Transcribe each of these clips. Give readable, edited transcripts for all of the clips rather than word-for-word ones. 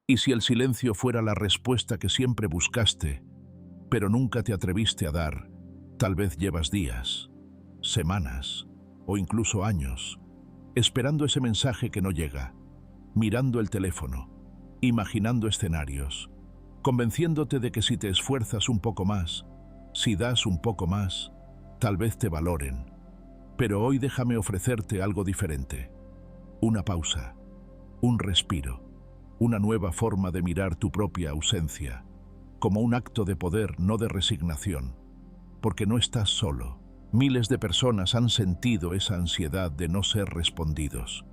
¿Y si el silencio fuera la respuesta que siempre buscaste, pero nunca te atreviste a dar? Tal vez llevas días, semanas o incluso años esperando ese mensaje que no llega, mirando el teléfono, imaginando escenarios, convenciéndote de que si te esfuerzas un poco más, si das un poco más, tal vez te valoren. Pero hoy déjame ofrecerte algo diferente. Una pausa, un respiro, una nueva forma de mirar tu propia ausencia, como un acto de poder, no de resignación, porque no estás solo. Miles de personas han sentido esa ansiedad de no ser respondidos.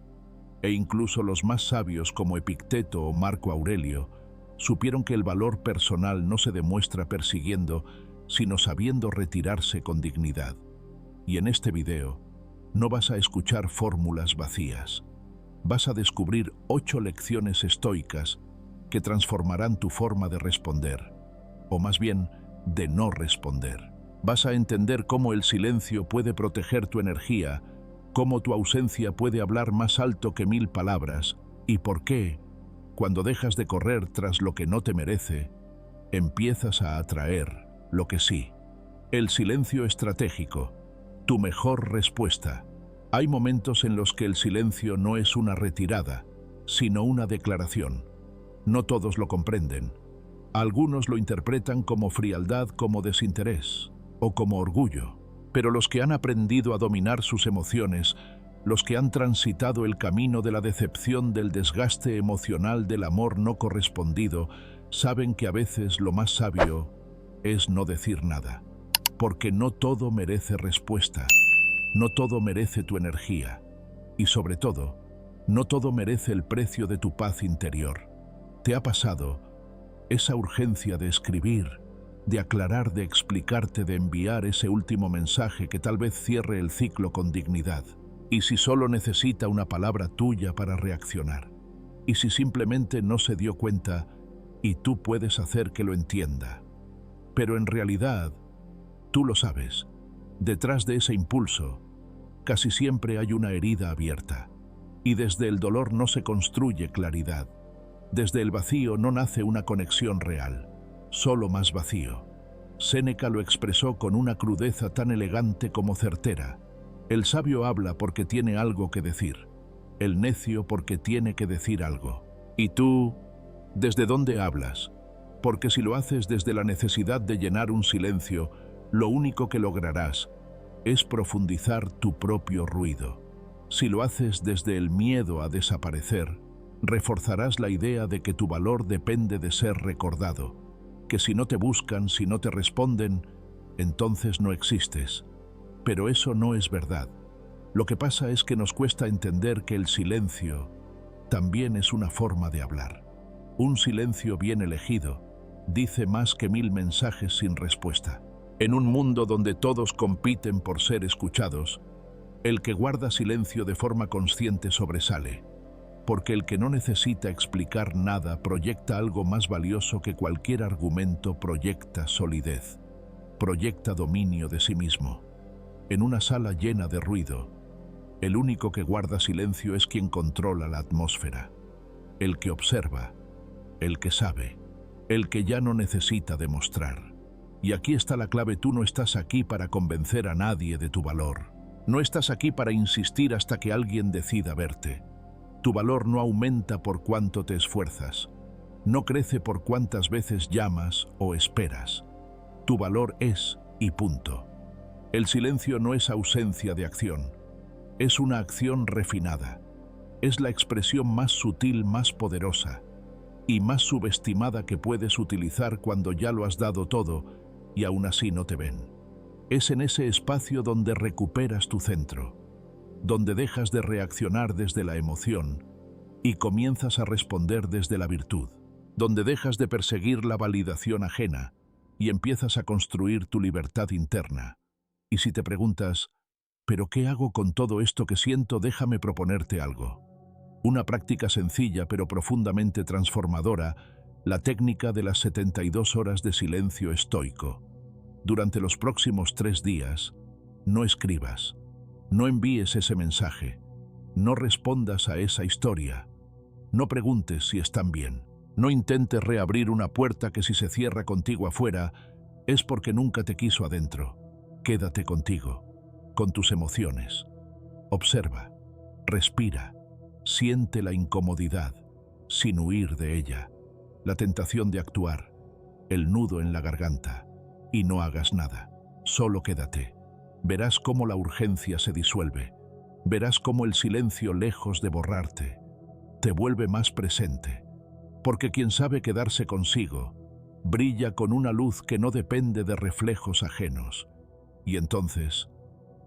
E incluso los más sabios como Epicteto o Marco Aurelio supieron que el valor personal no se demuestra persiguiendo, sino sabiendo retirarse con dignidad. Y en este video no vas a escuchar fórmulas vacías. Vas a descubrir 8 lecciones estoicas que transformarán tu forma de responder, o más bien, de no responder. Vas a entender cómo el silencio puede proteger tu energía, cómo tu ausencia puede hablar más alto que 1000 palabras, y por qué, cuando dejas de correr tras lo que no te merece, empiezas a atraer lo que sí. El silencio estratégico, tu mejor respuesta. Hay momentos en los que el silencio no es una retirada, sino una declaración. No todos lo comprenden. Algunos lo interpretan como frialdad, como desinterés o como orgullo. Pero los que han aprendido a dominar sus emociones, los que han transitado el camino de la decepción, del desgaste emocional, del amor no correspondido, saben que a veces lo más sabio es no decir nada. Porque no todo merece respuesta, no todo merece tu energía y sobre todo, no todo merece el precio de tu paz interior. ¿Te ha pasado esa urgencia de escribir, de aclarar, de explicarte, de enviar ese último mensaje que tal vez cierre el ciclo con dignidad? ¿Y si solo necesita una palabra tuya para reaccionar? ¿Y si simplemente no se dio cuenta y tú puedes hacer que lo entienda? Pero en realidad, tú lo sabes, detrás de ese impulso, casi siempre hay una herida abierta. Y desde el dolor no se construye claridad. Desde el vacío no nace una conexión real, solo más vacío. Séneca lo expresó con una crudeza tan elegante como certera. El sabio habla porque tiene algo que decir, el necio porque tiene que decir algo. ¿Y tú, desde dónde hablas? Porque si lo haces desde la necesidad de llenar un silencio, lo único que lograrás es profundizar tu propio ruido. Si lo haces desde el miedo a desaparecer, reforzarás la idea de que tu valor depende de ser recordado, que si no te buscan, si no te responden, entonces no existes. Pero eso no es verdad. Lo que pasa es que nos cuesta entender que el silencio también es una forma de hablar. Un silencio bien elegido dice más que 1000 mensajes sin respuesta. En un mundo donde todos compiten por ser escuchados, el que guarda silencio de forma consciente sobresale, porque el que no necesita explicar nada proyecta algo más valioso que cualquier argumento, proyecta solidez, proyecta dominio de sí mismo. En una sala llena de ruido, el único que guarda silencio es quien controla la atmósfera, el que observa, el que sabe, el que ya no necesita demostrar. Y aquí está la clave: tú no estás aquí para convencer a nadie de tu valor. No estás aquí para insistir hasta que alguien decida verte. Tu valor no aumenta por cuánto te esfuerzas, no crece por cuántas veces llamas o esperas. Tu valor es y punto. El silencio no es ausencia de acción, es una acción refinada. Es la expresión más sutil, más poderosa y más subestimada que puedes utilizar cuando ya lo has dado todo y aún así no te ven. Es en ese espacio donde recuperas tu centro, donde dejas de reaccionar desde la emoción y comienzas a responder desde la virtud, donde dejas de perseguir la validación ajena y empiezas a construir tu libertad interna. Y si te preguntas, ¿pero qué hago con todo esto que siento? Déjame proponerte algo. Una práctica sencilla pero profundamente transformadora, la técnica de las 72 horas de silencio estoico. Durante los próximos 3 días, no escribas, no envíes ese mensaje, no respondas a esa historia, no preguntes si están bien. No intentes reabrir una puerta que si se cierra contigo afuera, es porque nunca te quiso adentro. Quédate contigo, con tus emociones. Observa, respira, siente la incomodidad, sin huir de ella, la tentación de actuar, el nudo en la garganta, y no hagas nada. Solo quédate. Verás cómo la urgencia se disuelve. Verás cómo el silencio, lejos de borrarte, te vuelve más presente. Porque quien sabe quedarse consigo, brilla con una luz que no depende de reflejos ajenos. Y entonces,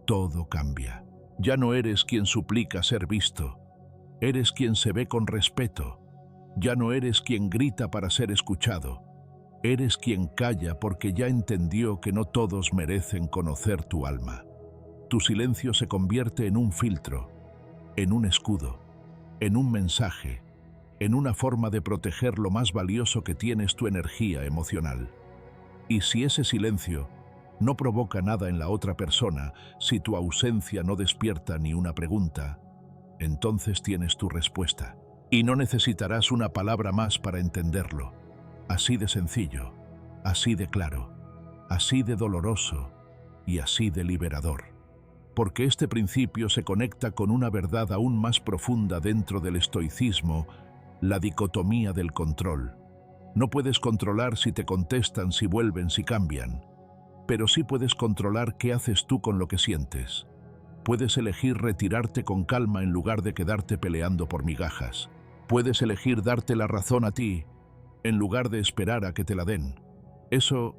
todo cambia. Ya no eres quien suplica ser visto. Eres quien se ve con respeto. Ya no eres quien grita para ser escuchado. Eres quien calla porque ya entendió que no todos merecen conocer tu alma. Tu silencio se convierte en un filtro, en un escudo, en un mensaje, en una forma de proteger lo más valioso que tienes, tu energía emocional. Y si ese silencio no provoca nada en la otra persona, si tu ausencia no despierta ni una pregunta, entonces tienes tu respuesta. Y no necesitarás una palabra más para entenderlo. Así de sencillo, así de claro, así de doloroso y así de liberador. Porque este principio se conecta con una verdad aún más profunda dentro del estoicismo, la dicotomía del control. No puedes controlar si te contestan, si vuelven, si cambian, pero sí puedes controlar qué haces tú con lo que sientes. Puedes elegir retirarte con calma en lugar de quedarte peleando por migajas. Puedes elegir darte la razón a ti en lugar de esperar a que te la den. Eso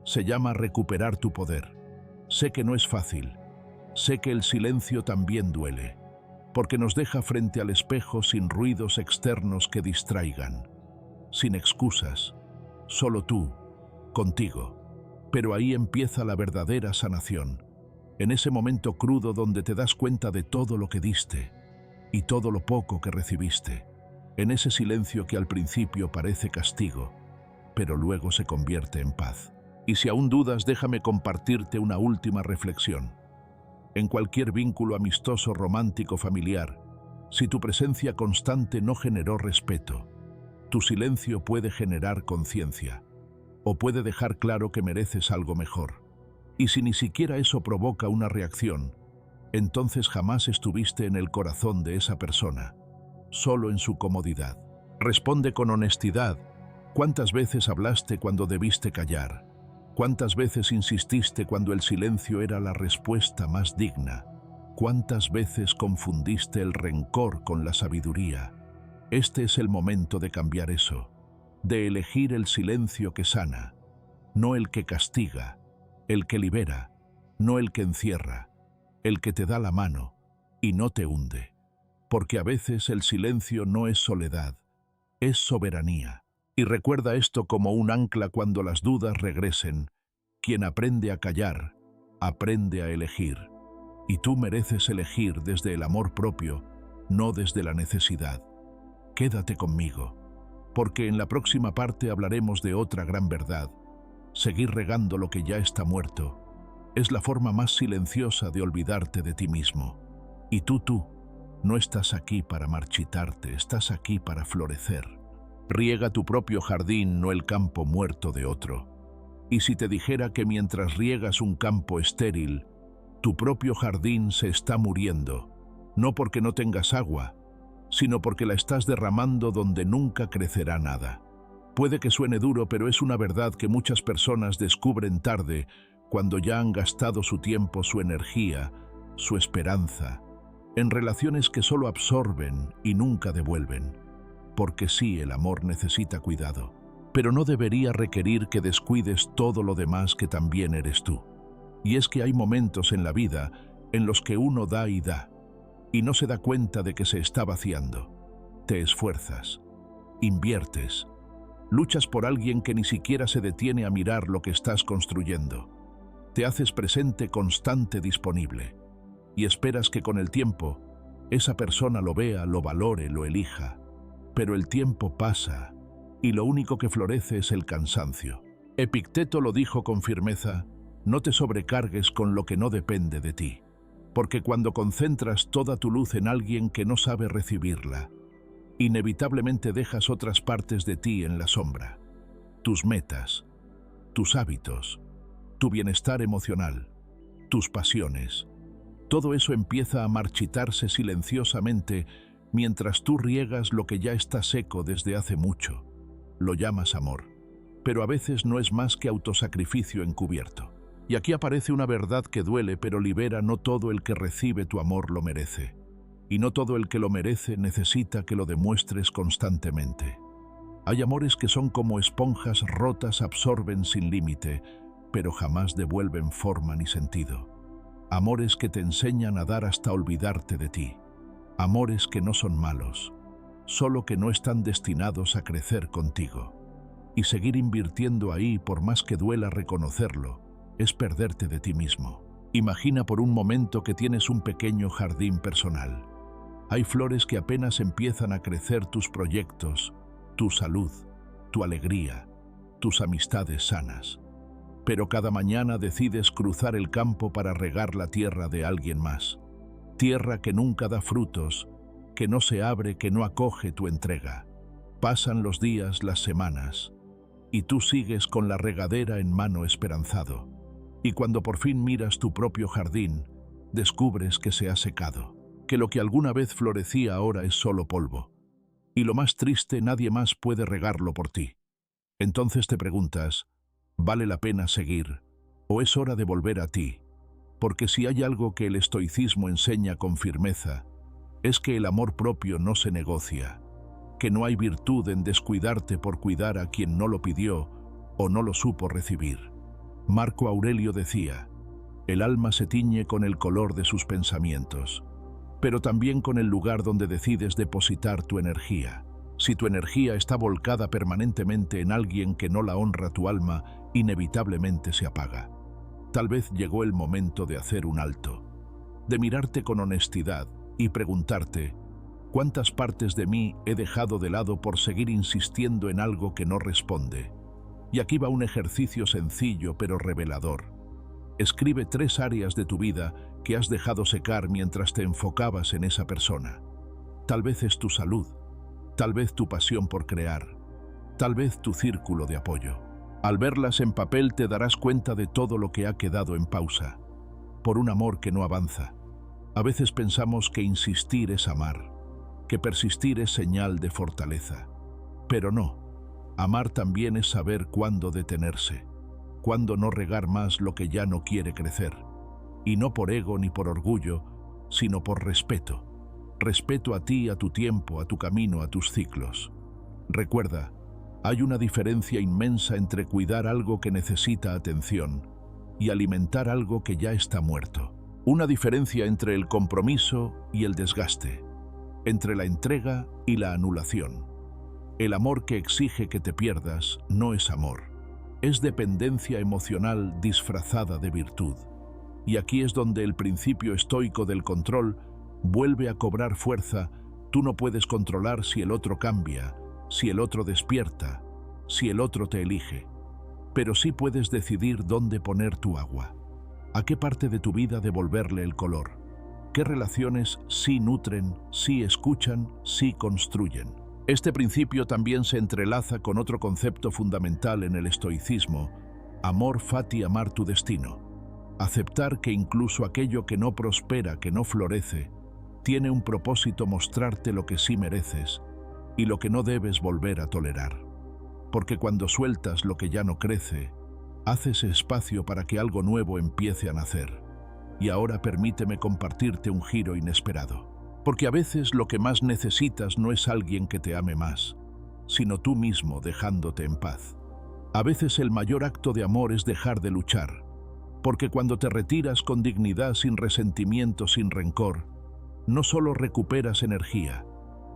se llama recuperar tu poder. Sé que no es fácil. Sé que el silencio también duele, porque nos deja frente al espejo sin ruidos externos que distraigan, sin excusas, solo tú, contigo. Pero ahí empieza la verdadera sanación, en ese momento crudo donde te das cuenta de todo lo que diste y todo lo poco que recibiste, en ese silencio que al principio parece castigo, pero luego se convierte en paz. Y si aún dudas, déjame compartirte una última reflexión. En cualquier vínculo amistoso, romántico, familiar, si tu presencia constante no generó respeto, tu silencio puede generar conciencia, o puede dejar claro que mereces algo mejor. Y si ni siquiera eso provoca una reacción, entonces jamás estuviste en el corazón de esa persona, solo en su comodidad. Responde con honestidad. ¿Cuántas veces hablaste cuando debiste callar? ¿Cuántas veces insististe cuando el silencio era la respuesta más digna? ¿Cuántas veces confundiste el rencor con la sabiduría? Este es el momento de cambiar eso, de elegir el silencio que sana, no el que castiga, el que libera, no el que encierra, el que te da la mano y no te hunde. Porque a veces el silencio no es soledad, es soberanía. Y recuerda esto como un ancla cuando las dudas regresen. Quien aprende a callar, aprende a elegir. Y tú mereces elegir desde el amor propio, no desde la necesidad. Quédate conmigo, porque en la próxima parte hablaremos de otra gran verdad. Seguir regando lo que ya está muerto es la forma más silenciosa de olvidarte de ti mismo. Y tú, no estás aquí para marchitarte, estás aquí para florecer. Riega tu propio jardín, no el campo muerto de otro. Y si te dijera que mientras riegas un campo estéril, tu propio jardín se está muriendo, no porque no tengas agua, sino porque la estás derramando donde nunca crecerá nada. Puede que suene duro, pero es una verdad que muchas personas descubren tarde, cuando ya han gastado su tiempo, su energía, su esperanza, en relaciones que solo absorben y nunca devuelven. Porque sí, el amor necesita cuidado, pero no debería requerir que descuides todo lo demás que también eres tú. Y es que hay momentos en la vida en los que uno da y no se da cuenta de que se está vaciando. Te esfuerzas, inviertes, luchas por alguien que ni siquiera se detiene a mirar lo que estás construyendo. Te haces presente, constante, disponible, y esperas que con el tiempo esa persona lo vea, lo valore, lo elija. Pero el tiempo pasa y lo único que florece es el cansancio. Epicteto lo dijo con firmeza: no te sobrecargues con lo que no depende de ti, porque cuando concentras toda tu luz en alguien que no sabe recibirla, inevitablemente dejas otras partes de ti en la sombra. Tus metas, tus hábitos, tu bienestar emocional, tus pasiones. Todo eso empieza a marchitarse silenciosamente mientras tú riegas lo que ya está seco desde hace mucho. Lo llamas amor, pero a veces no es más que autosacrificio encubierto. Y aquí aparece una verdad que duele, pero libera: no todo el que recibe tu amor lo merece. Y no todo el que lo merece necesita que lo demuestres constantemente. Hay amores que son como esponjas rotas, absorben sin límite, pero jamás devuelven forma ni sentido. Amores que te enseñan a dar hasta olvidarte de ti. Amores que no son malos, solo que no están destinados a crecer contigo. Y seguir invirtiendo ahí, por más que duela reconocerlo, es perderte de ti mismo. Imagina por un momento que tienes un pequeño jardín personal. Hay flores que apenas empiezan a crecer, tus proyectos, tu salud, tu alegría, tus amistades sanas. Pero cada mañana decides cruzar el campo para regar la tierra de alguien más. Tierra que nunca da frutos, que no se abre, que no acoge tu entrega. Pasan los días, las semanas, y tú sigues con la regadera en mano esperanzado. Y cuando por fin miras tu propio jardín, descubres que se ha secado, que lo que alguna vez florecía ahora es solo polvo. Y lo más triste, nadie más puede regarlo por ti. Entonces te preguntas, ¿vale la pena seguir? ¿O es hora de volver a ti? Porque si hay algo que el estoicismo enseña con firmeza, es que el amor propio no se negocia, que no hay virtud en descuidarte por cuidar a quien no lo pidió o no lo supo recibir. Marco Aurelio decía, el alma se tiñe con el color de sus pensamientos, pero también con el lugar donde decides depositar tu energía. Si tu energía está volcada permanentemente en alguien que no la honra, tu alma inevitablemente se apaga. Tal vez llegó el momento de hacer un alto, de mirarte con honestidad y preguntarte, ¿cuántas partes de mí he dejado de lado por seguir insistiendo en algo que no responde? Y aquí va un ejercicio sencillo pero revelador. Escribe 3 áreas de tu vida que has dejado secar mientras te enfocabas en esa persona. Tal vez es tu salud, tal vez tu pasión por crear, tal vez tu círculo de apoyo. Al verlas en papel te darás cuenta de todo lo que ha quedado en pausa, por un amor que no avanza. A veces pensamos que insistir es amar, que persistir es señal de fortaleza. Pero no, amar también es saber cuándo detenerse, cuándo no regar más lo que ya no quiere crecer. Y no por ego ni por orgullo, sino por respeto. Respeto a ti, a tu tiempo, a tu camino, a tus ciclos. Recuerda, hay una diferencia inmensa entre cuidar algo que necesita atención y alimentar algo que ya está muerto. Una diferencia entre el compromiso y el desgaste, entre la entrega y la anulación. El amor que exige que te pierdas no es amor, es dependencia emocional disfrazada de virtud. Y aquí es donde el principio estoico del control vuelve a cobrar fuerza. Tú no puedes controlar si el otro cambia, si el otro despierta, si el otro te elige. Pero sí puedes decidir dónde poner tu agua, a qué parte de tu vida devolverle el color, qué relaciones sí nutren, sí escuchan, sí construyen. Este principio también se entrelaza con otro concepto fundamental en el estoicismo: amor fati, amar tu destino. Aceptar que incluso aquello que no prospera, que no florece, tiene un propósito: mostrarte lo que sí mereces y lo que no debes volver a tolerar. Porque cuando sueltas lo que ya no crece, haces espacio para que algo nuevo empiece a nacer. Y ahora permíteme compartirte un giro inesperado. Porque a veces lo que más necesitas no es alguien que te ame más, sino tú mismo dejándote en paz. A veces el mayor acto de amor es dejar de luchar, porque cuando te retiras con dignidad, sin resentimiento, sin rencor, no solo recuperas energía,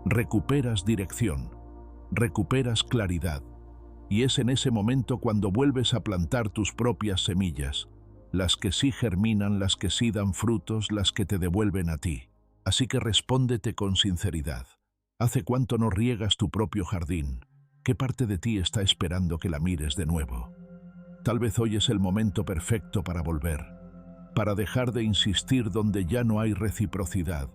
recuperas dirección, recuperas claridad. Y es en ese momento cuando vuelves a plantar tus propias semillas, las que sí germinan, las que sí dan frutos, las que te devuelven a ti. Así que respóndete con sinceridad. ¿Hace cuánto no riegas tu propio jardín? ¿Qué parte de ti está esperando que la mires de nuevo? Tal vez hoy es el momento perfecto para volver, para dejar de insistir donde ya no hay reciprocidad,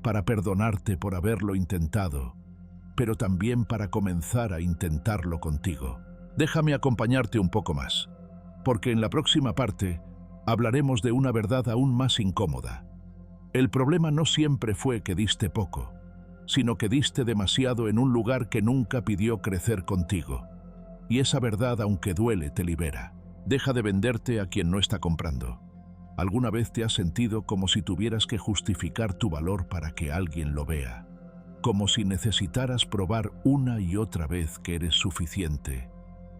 para perdonarte por haberlo intentado pero también para comenzar a intentarlo contigo. Déjame acompañarte un poco más, porque en la próxima parte hablaremos de una verdad aún más incómoda. El problema no siempre fue que diste poco, sino que diste demasiado en un lugar que nunca pidió crecer contigo. Y esa verdad, aunque duele, te libera. Deja de venderte a quien no está comprando. ¿Alguna vez te has sentido como si tuvieras que justificar tu valor para que alguien lo vea? Como si necesitaras probar una y otra vez que eres suficiente,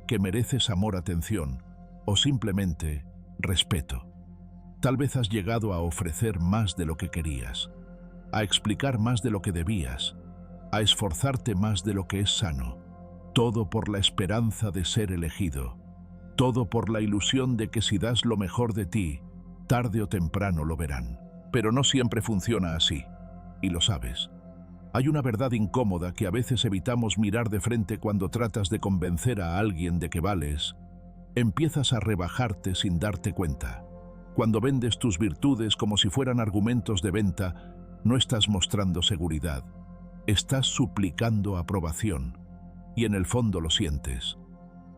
que mereces amor, atención o simplemente respeto. Tal vez has llegado a ofrecer más de lo que querías, a explicar más de lo que debías, a esforzarte más de lo que es sano, todo por la esperanza de ser elegido, todo por la ilusión de que si das lo mejor de ti, tarde o temprano lo verán. Pero no siempre funciona así, y lo sabes. Hay una verdad incómoda que a veces evitamos mirar de frente cuando tratas de convencer a alguien de que vales. Empiezas a rebajarte sin darte cuenta. Cuando vendes tus virtudes como si fueran argumentos de venta, no estás mostrando seguridad. Estás suplicando aprobación. Y en el fondo lo sientes.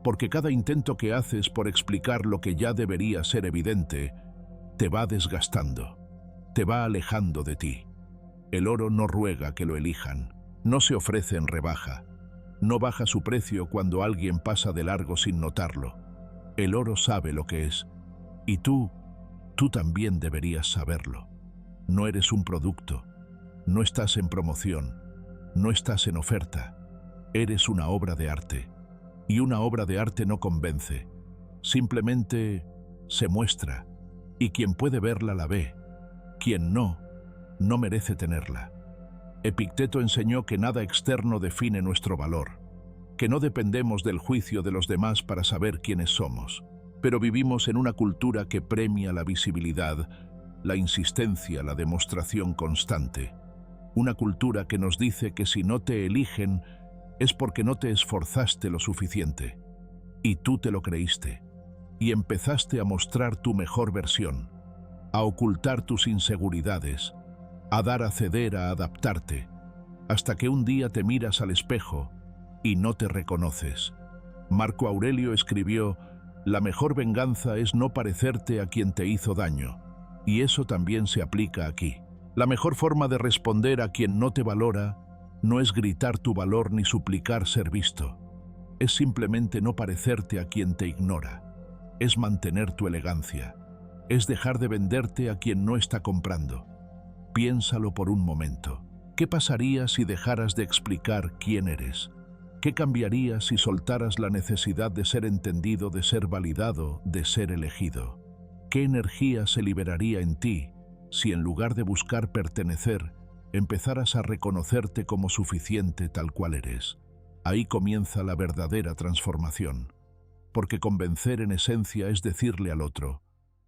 Porque cada intento que haces por explicar lo que ya debería ser evidente, te va desgastando, te va alejando de ti. El oro no ruega que lo elijan, no se ofrece en rebaja, no baja su precio cuando alguien pasa de largo sin notarlo. El oro sabe lo que es, y tú también deberías saberlo. No eres un producto, no estás en promoción, no estás en oferta, eres una obra de arte. Y una obra de arte no convence, simplemente se muestra, y quien puede verla la ve, quien no merece tenerla. Epicteto enseñó que nada externo define nuestro valor, que no dependemos del juicio de los demás para saber quiénes somos, pero vivimos en una cultura que premia la visibilidad, la insistencia, la demostración constante. Una cultura que nos dice que si no te eligen es porque no te esforzaste lo suficiente. Y tú te lo creíste. Y empezaste a mostrar tu mejor versión, a ocultar tus inseguridades, a dar a ceder, a adaptarte, hasta que un día te miras al espejo y no te reconoces. Marco Aurelio escribió: la mejor venganza es no parecerte a quien te hizo daño, y eso también se aplica aquí. La mejor forma de responder a quien no te valora no es gritar tu valor ni suplicar ser visto. Es simplemente no parecerte a quien te ignora. Es mantener tu elegancia. Es dejar de venderte a quien no está comprando. Piénsalo por un momento. ¿Qué pasaría si dejaras de explicar quién eres? ¿Qué cambiaría si soltaras la necesidad de ser entendido, de ser validado, de ser elegido? ¿Qué energía se liberaría en ti si en lugar de buscar pertenecer, empezaras a reconocerte como suficiente tal cual eres? Ahí comienza la verdadera transformación. Porque convencer en esencia es decirle al otro: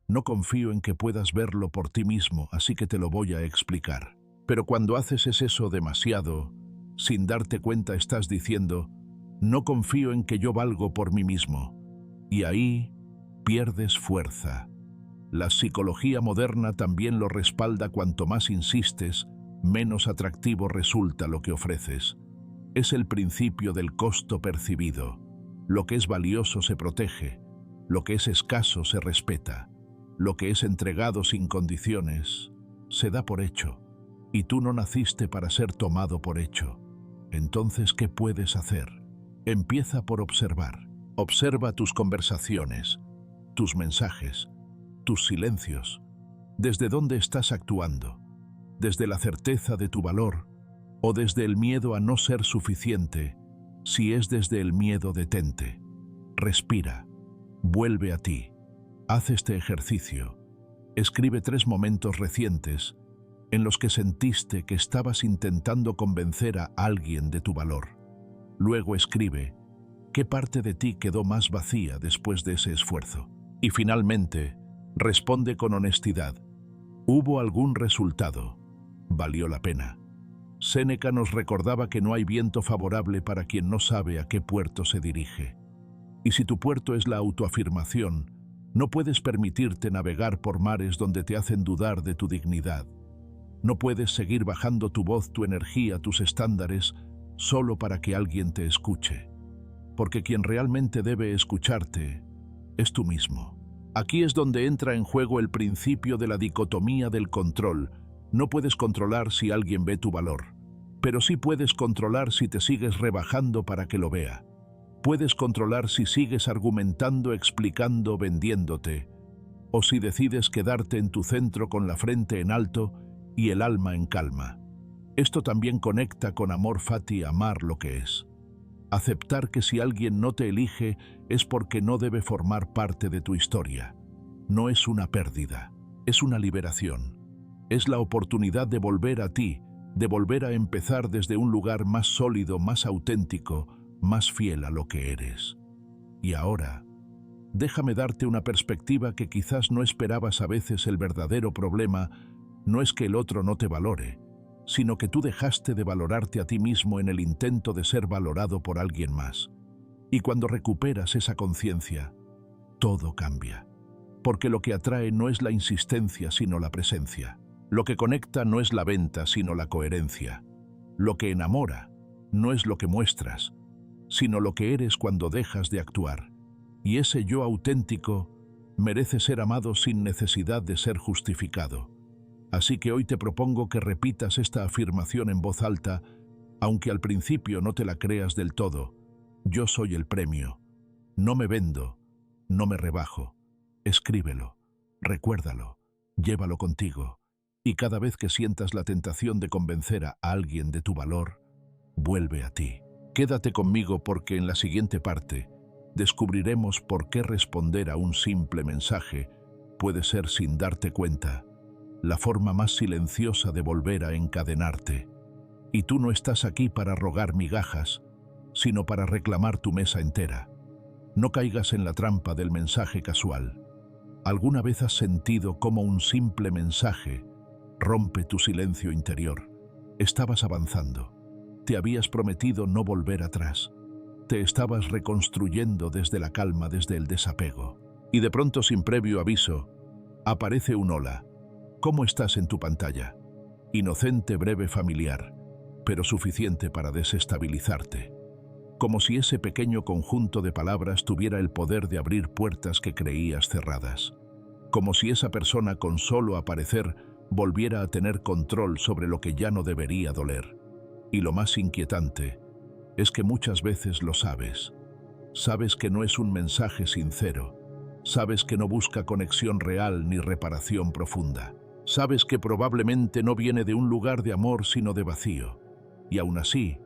no confío en que puedas verlo por ti mismo, así que te lo voy a explicar. Pero cuando haces eso demasiado, sin darte cuenta estás diciendo: no confío en que yo valgo por mí mismo. Y ahí pierdes fuerza. La psicología moderna también lo respalda: cuanto más insistes, menos atractivo resulta lo que ofreces. Es el principio del costo percibido. Lo que es valioso se protege, lo que es escaso se respeta, lo que es entregado sin condiciones se da por hecho, y tú no naciste para ser tomado por hecho. Entonces, ¿qué puedes hacer? Empieza por observar. Observa tus conversaciones, tus mensajes, tus silencios. ¿Desde dónde estás actuando? ¿Desde la certeza de tu valor o desde el miedo a no ser suficiente? Si es desde el miedo, detente. Respira. Vuelve a ti. Haz este ejercicio. Escribe 3 momentos recientes en los que sentiste que estabas intentando convencer a alguien de tu valor. Luego escribe qué parte de ti quedó más vacía después de ese esfuerzo. Y finalmente, responde con honestidad. ¿Hubo algún resultado? ¿Valió la pena? Séneca nos recordaba que no hay viento favorable para quien no sabe a qué puerto se dirige. Y si tu puerto es la autoafirmación, no puedes permitirte navegar por mares donde te hacen dudar de tu dignidad. No puedes seguir bajando tu voz, tu energía, tus estándares, solo para que alguien te escuche, porque quien realmente debe escucharte es tú mismo. Aquí es donde entra en juego el principio de la dicotomía del control. No puedes controlar si alguien ve tu valor, pero sí puedes controlar si te sigues rebajando para que lo vea. Puedes controlar si sigues argumentando, explicando, vendiéndote, o si decides quedarte en tu centro con la frente en alto y el alma en calma. Esto también conecta con amor fati, amar lo que es. Aceptar que si alguien no te elige es porque no debe formar parte de tu historia. No es una pérdida, es una liberación. Es la oportunidad de volver a ti, de volver a empezar desde un lugar más sólido, más auténtico, más fiel a lo que eres. Y ahora, déjame darte una perspectiva que quizás no esperabas. A veces el verdadero problema no es que el otro no te valore, sino que tú dejaste de valorarte a ti mismo en el intento de ser valorado por alguien más. Y cuando recuperas esa conciencia, todo cambia. Porque lo que atrae no es la insistencia, sino la presencia. Lo que conecta no es la venta, sino la coherencia. Lo que enamora no es lo que muestras, sino lo que eres cuando dejas de actuar. Y ese yo auténtico merece ser amado sin necesidad de ser justificado. Así que hoy te propongo que repitas esta afirmación en voz alta, aunque al principio no te la creas del todo. Yo soy el premio. No me vendo, no me rebajo. Escríbelo, recuérdalo, llévalo contigo. Y cada vez que sientas la tentación de convencer a alguien de tu valor, vuelve a ti. Quédate conmigo porque en la siguiente parte descubriremos por qué responder a un simple mensaje puede ser, sin darte cuenta, la forma más silenciosa de volver a encadenarte. Y tú no estás aquí para rogar migajas, sino para reclamar tu mesa entera. No caigas en la trampa del mensaje casual. ¿Alguna vez has sentido cómo un simple mensaje rompe tu silencio interior? Estabas avanzando. Te habías prometido no volver atrás. Te estabas reconstruyendo desde la calma, desde el desapego. Y de pronto, sin previo aviso, aparece un hola. ¿Cómo estás en tu pantalla? Inocente, breve, familiar, pero suficiente para desestabilizarte. Como si ese pequeño conjunto de palabras tuviera el poder de abrir puertas que creías cerradas. Como si esa persona, con solo aparecer, volviera a tener control sobre lo que ya no debería doler. Y lo más inquietante es que muchas veces lo sabes. Sabes que no es un mensaje sincero. Sabes que no busca conexión real ni reparación profunda. Sabes que probablemente no viene de un lugar de amor, sino de vacío. Y aún así,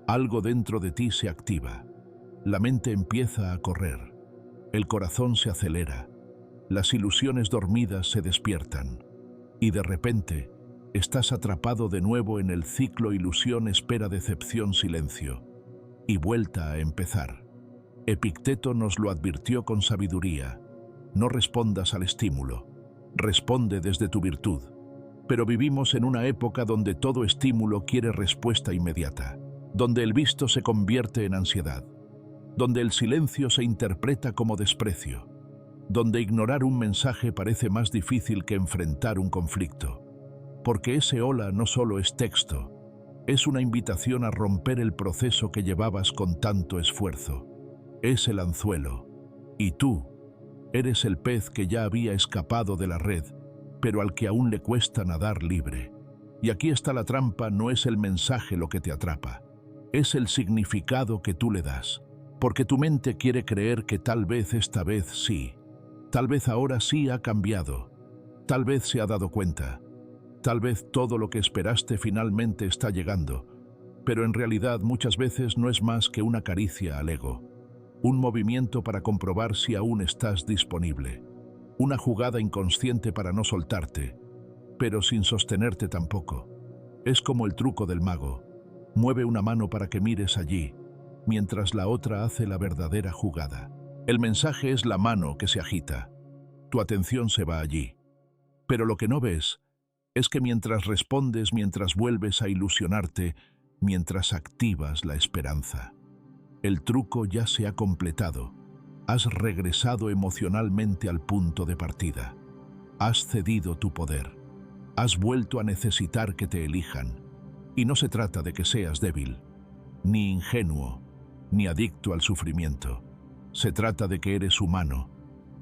algo dentro de ti se activa. La mente empieza a correr. El corazón se acelera. Las ilusiones dormidas se despiertan. Y de repente, estás atrapado de nuevo en el ciclo ilusión, espera, decepción, silencio. Y vuelta a empezar. Epicteto nos lo advirtió con sabiduría. No respondas al estímulo. Responde desde tu virtud. Pero vivimos en una época donde todo estímulo quiere respuesta inmediata, donde el visto se convierte en ansiedad, donde el silencio se interpreta como desprecio, donde ignorar un mensaje parece más difícil que enfrentar un conflicto. Porque ese hola no solo es texto, es una invitación a romper el proceso que llevabas con tanto esfuerzo. Es el anzuelo, y tú eres el pez que ya había escapado de la red, pero al que aún le cuesta nadar libre. Y aquí está la trampa: no es el mensaje lo que te atrapa, es el significado que tú le das. Porque tu mente quiere creer que tal vez esta vez sí, tal vez ahora sí ha cambiado, tal vez se ha dado cuenta, tal vez todo lo que esperaste finalmente está llegando, pero en realidad muchas veces no es más que una caricia al ego. Un movimiento para comprobar si aún estás disponible. Una jugada inconsciente para no soltarte, pero sin sostenerte tampoco. Es como el truco del mago. Mueve una mano para que mires allí, mientras la otra hace la verdadera jugada. El mensaje es la mano que se agita. Tu atención se va allí. Pero lo que no ves es que mientras respondes, mientras vuelves a ilusionarte, mientras activas la esperanza, el truco ya se ha completado. Has regresado emocionalmente al punto de partida. Has cedido tu poder. Has vuelto a necesitar que te elijan. Y no se trata de que seas débil. ni ingenuo, ni adicto al sufrimiento. Se trata de que eres humano,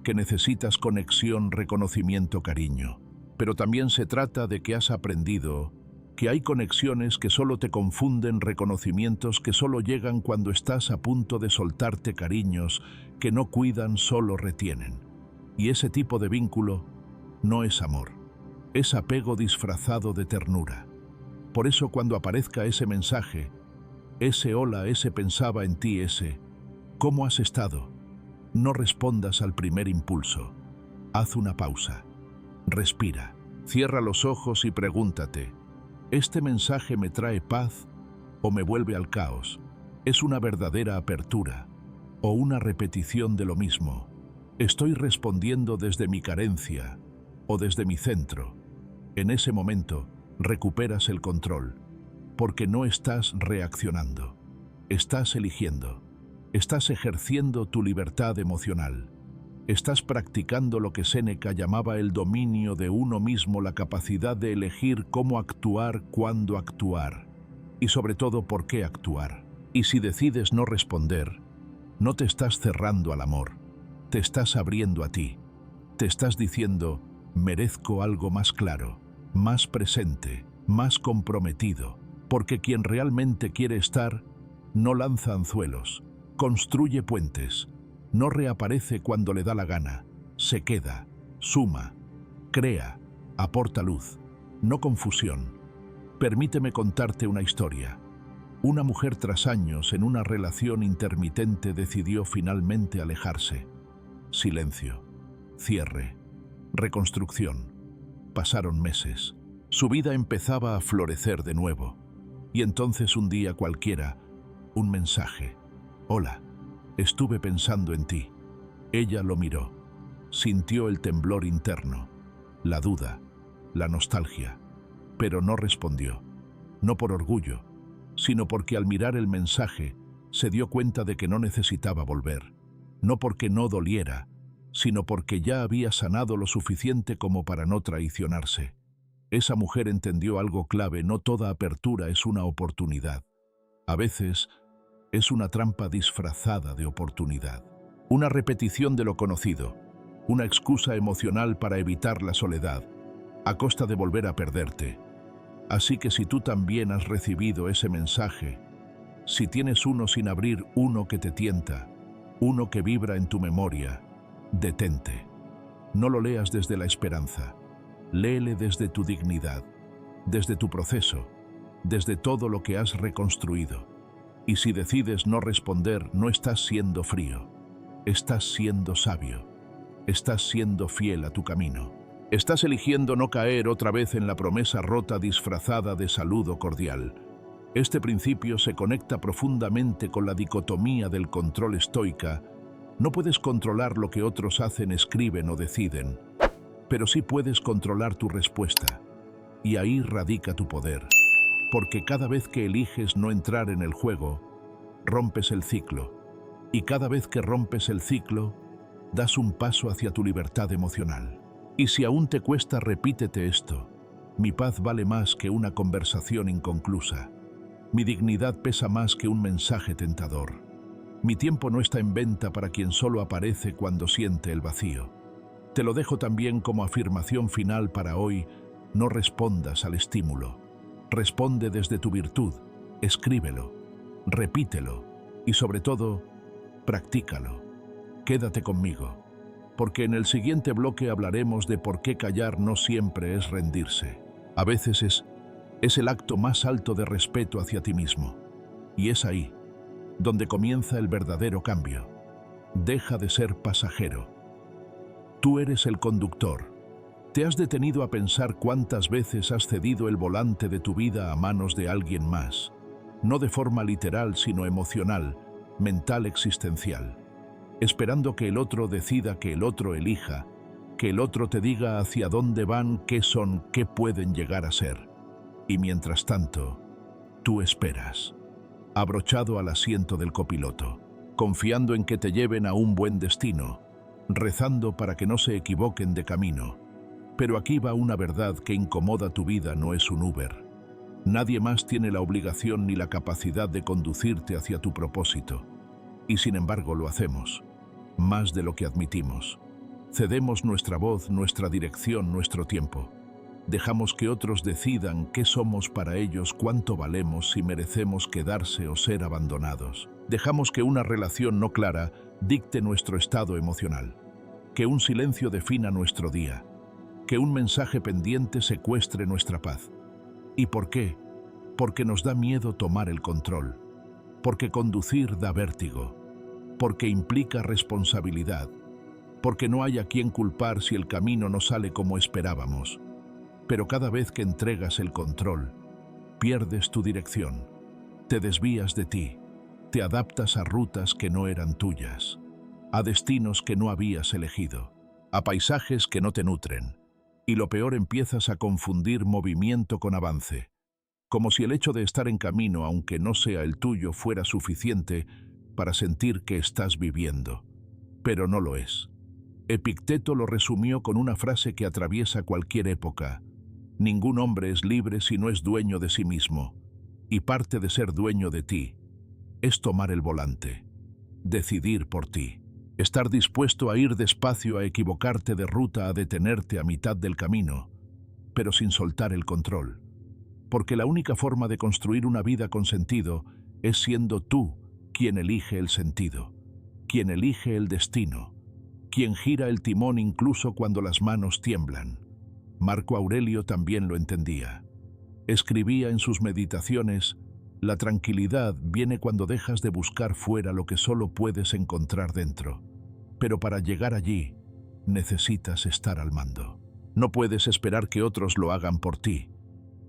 que necesitas conexión, reconocimiento, cariño. Pero también se trata de que has aprendido que hay conexiones que solo te confunden, reconocimientos que solo llegan cuando estás a punto de soltarte, cariños que no cuidan, solo retienen. Y ese tipo de vínculo no es amor, es apego disfrazado de ternura. Por eso cuando aparezca ese mensaje, ese hola, ese pensaba en ti, ese ¿cómo has estado?, no respondas al primer impulso. Haz una pausa. Respira. Cierra los ojos y pregúntate, ¿este mensaje me trae paz o me vuelve al caos? ¿Es una verdadera apertura o una repetición de lo mismo? ¿Estoy respondiendo desde mi carencia o desde mi centro? En ese momento, recuperas el control, porque no estás reaccionando. Estás eligiendo. Estás ejerciendo tu libertad emocional. Estás practicando lo que Séneca llamaba el dominio de uno mismo, la capacidad de elegir cómo actuar, cuándo actuar y sobre todo por qué actuar. Y si decides no responder, no te estás cerrando al amor, te estás abriendo a ti. Te estás diciendo, merezco algo más claro, más presente, más comprometido, porque quien realmente quiere estar no lanza anzuelos, construye puentes, no reaparece cuando le da la gana, se queda, suma, crea, aporta luz, no confusión. Permíteme contarte una historia. Una mujer tras años en una relación intermitente decidió finalmente alejarse. Silencio, cierre, reconstrucción. Pasaron meses. Su vida empezaba a florecer de nuevo. Y entonces un día cualquiera, un mensaje. Hola, estuve pensando en ti. Ella lo miró. Sintió el temblor interno, la duda, la nostalgia, pero no respondió. No por orgullo, sino porque al mirar el mensaje se dio cuenta de que no necesitaba volver. No porque no doliera, sino porque ya había sanado lo suficiente como para no traicionarse. Esa mujer entendió algo clave: no toda apertura es una oportunidad. A veces es una trampa disfrazada de oportunidad. Una repetición de lo conocido, una excusa emocional para evitar la soledad, a costa de volver a perderte. Así que si tú también has recibido ese mensaje, si tienes uno sin abrir, uno que te tienta, uno que vibra en tu memoria, detente. No lo leas desde la esperanza, léele desde tu dignidad, desde tu proceso, desde todo lo que has reconstruido. Y si decides no responder, no estás siendo frío, estás siendo sabio, estás siendo fiel a tu camino. Estás eligiendo no caer otra vez en la promesa rota disfrazada de saludo cordial. Este principio se conecta profundamente con la dicotomía del control estoica. No puedes controlar lo que otros hacen, escriben o deciden, pero sí puedes controlar tu respuesta. Y ahí radica tu poder. Porque cada vez que eliges no entrar en el juego, rompes el ciclo. Y cada vez que rompes el ciclo, das un paso hacia tu libertad emocional. Y si aún te cuesta, repítete esto: mi paz vale más que una conversación inconclusa. Mi dignidad pesa más que un mensaje tentador. Mi tiempo no está en venta para quien solo aparece cuando siente el vacío. Te lo dejo también como afirmación final para hoy: no respondas al estímulo. Responde desde tu virtud, escríbelo, repítelo y sobre todo, practícalo. Quédate conmigo, porque en el siguiente bloque hablaremos de por qué callar no siempre es rendirse. A veces es el acto más alto de respeto hacia ti mismo. Y es ahí donde comienza el verdadero cambio. Deja de ser pasajero. Tú eres el conductor. ¿Te has detenido a pensar cuántas veces has cedido el volante de tu vida a manos de alguien más? No de forma literal, sino emocional, mental, existencial. Esperando que el otro decida, que el otro elija, que el otro te diga hacia dónde van, qué son, qué pueden llegar a ser. Y mientras tanto, tú esperas, abrochado al asiento del copiloto, confiando en que te lleven a un buen destino, rezando para que no se equivoquen de camino. Pero aquí va una verdad que incomoda tu vida: no es un Uber. Nadie más tiene la obligación ni la capacidad de conducirte hacia tu propósito. Y sin embargo lo hacemos, más de lo que admitimos. Cedemos nuestra voz, nuestra dirección, nuestro tiempo. Dejamos que otros decidan qué somos para ellos, cuánto valemos, si merecemos quedarse o ser abandonados. Dejamos que una relación no clara dicte nuestro estado emocional, que un silencio defina nuestro día, que un mensaje pendiente secuestre nuestra paz. ¿Y por qué? Porque nos da miedo tomar el control, porque conducir da vértigo, porque implica responsabilidad, porque no hay a quien culpar si el camino no sale como esperábamos. Pero cada vez que entregas el control, pierdes tu dirección, te desvías de ti, te adaptas a rutas que no eran tuyas, a destinos que no habías elegido, a paisajes que no te nutren, y lo peor, empiezas a confundir movimiento con avance, como si el hecho de estar en camino, aunque no sea el tuyo, fuera suficiente para sentir que estás viviendo. Pero no lo es. Epicteto lo resumió con una frase que atraviesa cualquier época: ningún hombre es libre si no es dueño de sí mismo, y parte de ser dueño de ti es tomar el volante, decidir por ti, estar dispuesto a ir despacio, a equivocarte de ruta, a detenerte a mitad del camino, pero sin soltar el control. Porque la única forma de construir una vida con sentido es siendo tú quien elige el sentido, quien elige el destino, quien gira el timón incluso cuando las manos tiemblan. Marco Aurelio también lo entendía. Escribía en sus meditaciones: la tranquilidad viene cuando dejas de buscar fuera lo que solo puedes encontrar dentro. Pero para llegar allí, necesitas estar al mando. No puedes esperar que otros lo hagan por ti.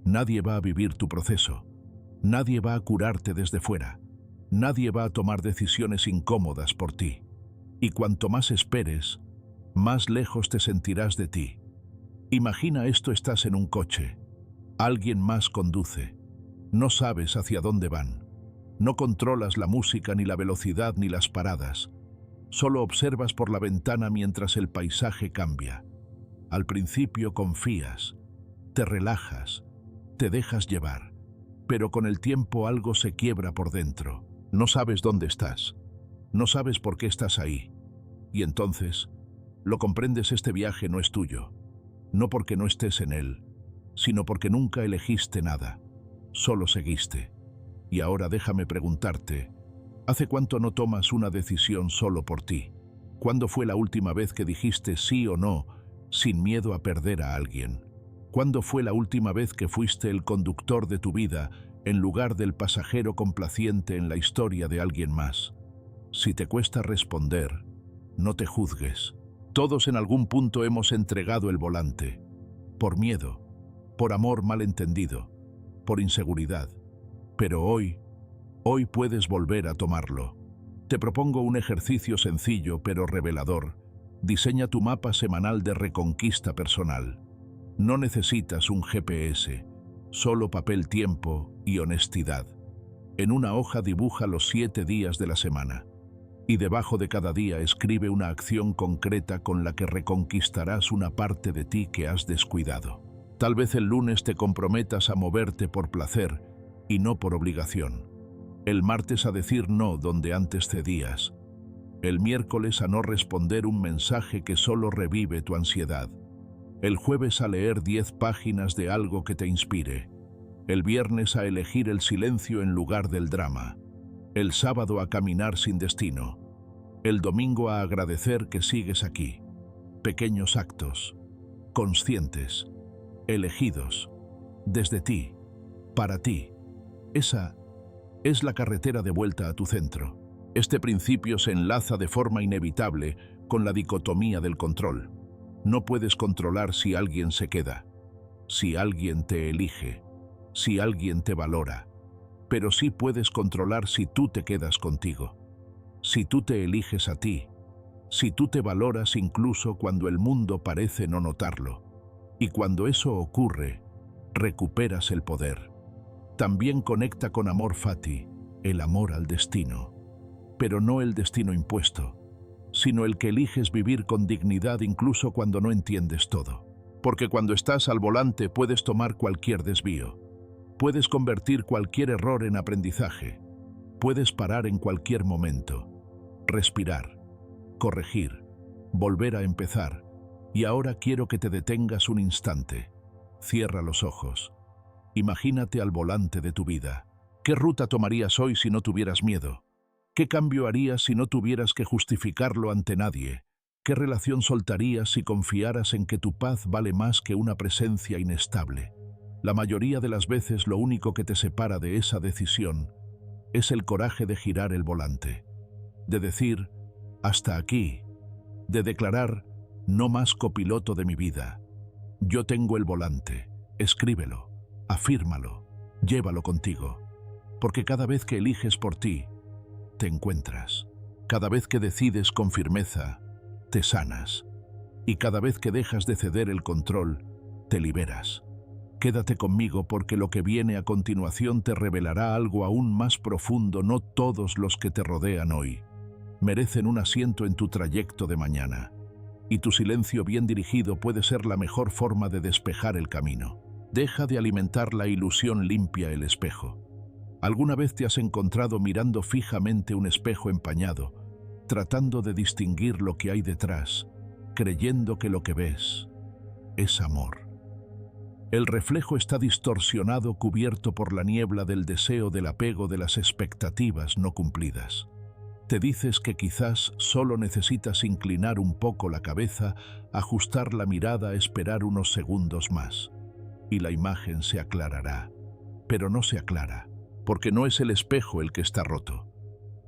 Nadie va a vivir tu proceso. Nadie va a curarte desde fuera. Nadie va a tomar decisiones incómodas por ti. Y cuanto más esperes, más lejos te sentirás de ti. Imagina esto: estás en un coche. Alguien más conduce. No sabes hacia dónde van. No controlas la música, ni la velocidad, ni las paradas. Solo observas por la ventana mientras el paisaje cambia. Al principio confías, te relajas, te dejas llevar, pero con el tiempo algo se quiebra por dentro. No sabes dónde estás, no sabes por qué estás ahí. Y entonces, lo comprendes: este viaje no es tuyo, no porque no estés en él, sino porque nunca elegiste nada, solo seguiste. Y ahora déjame preguntarte: ¿hace cuánto no tomas una decisión solo por ti? ¿Cuándo fue la última vez que dijiste sí o no sin miedo a perder a alguien? ¿Cuándo fue la última vez que fuiste el conductor de tu vida en lugar del pasajero complaciente en la historia de alguien más? Si te cuesta responder, no te juzgues. Todos en algún punto hemos entregado el volante, por miedo, por amor malentendido, por inseguridad. Pero hoy puedes volver a tomarlo. Te propongo un ejercicio sencillo pero revelador. Diseña tu mapa semanal de reconquista personal. No necesitas un GPS, solo papel, tiempo y honestidad. En una hoja dibuja los 7 días de la semana, y debajo de cada día escribe una acción concreta con la que reconquistarás una parte de ti que has descuidado. Tal vez el lunes te comprometas a moverte por placer y no por obligación. El martes a decir no donde antes cedías. El miércoles a no responder un mensaje que solo revive tu ansiedad. El jueves a leer 10 páginas de algo que te inspire. El viernes a elegir el silencio en lugar del drama. El sábado a caminar sin destino. El domingo a agradecer que sigues aquí. Pequeños actos, conscientes, elegidos, desde ti, para ti. Esa es la carretera de vuelta a tu centro. Este principio se enlaza de forma inevitable con la dicotomía del control. No puedes controlar si alguien se queda, si alguien te elige, si alguien te valora, pero sí puedes controlar si tú te quedas contigo, si tú te eliges a ti, si tú te valoras incluso cuando el mundo parece no notarlo. Y cuando eso ocurre, recuperas el poder. También conecta con amor fati, el amor al destino, pero no el destino impuesto, sino el que eliges vivir con dignidad incluso cuando no entiendes todo. Porque cuando estás al volante puedes tomar cualquier desvío, Puedes convertir cualquier error en aprendizaje. Puedes parar en cualquier momento, respirar, corregir, volver a empezar. Y ahora quiero que te detengas un instante. Cierra los ojos. Imagínate al volante de tu vida. ¿Qué ruta tomarías hoy si no tuvieras miedo? ¿Qué cambio harías si no tuvieras que justificarlo ante nadie? ¿Qué relación soltarías si confiaras en que tu paz vale más que una presencia inestable? La mayoría de las veces lo único que te separa de esa decisión es el coraje de girar el volante, de decir, hasta aquí, de declarar, no más copiloto de mi vida. Yo tengo el volante. Escríbelo, afírmalo, llévalo contigo. Porque cada vez que eliges por ti, te encuentras. Cada vez que decides con firmeza, te sanas. Y cada vez que dejas de ceder el control, te liberas. Quédate conmigo porque lo que viene a continuación te revelará algo aún más profundo. No todos los que te rodean hoy merecen un asiento en tu trayecto de mañana. Y tu silencio bien dirigido puede ser la mejor forma de despejar el camino. Deja de alimentar la ilusión, limpia el espejo. ¿Alguna vez te has encontrado mirando fijamente un espejo empañado, tratando de distinguir lo que hay detrás, creyendo que lo que ves es amor? El reflejo está distorsionado, cubierto por la niebla del deseo, del apego, de las expectativas no cumplidas. Te dices que quizás solo necesitas inclinar un poco la cabeza, ajustar la mirada, esperar unos segundos más. Y la imagen se aclarará. Pero no se aclara, porque no es el espejo el que está roto.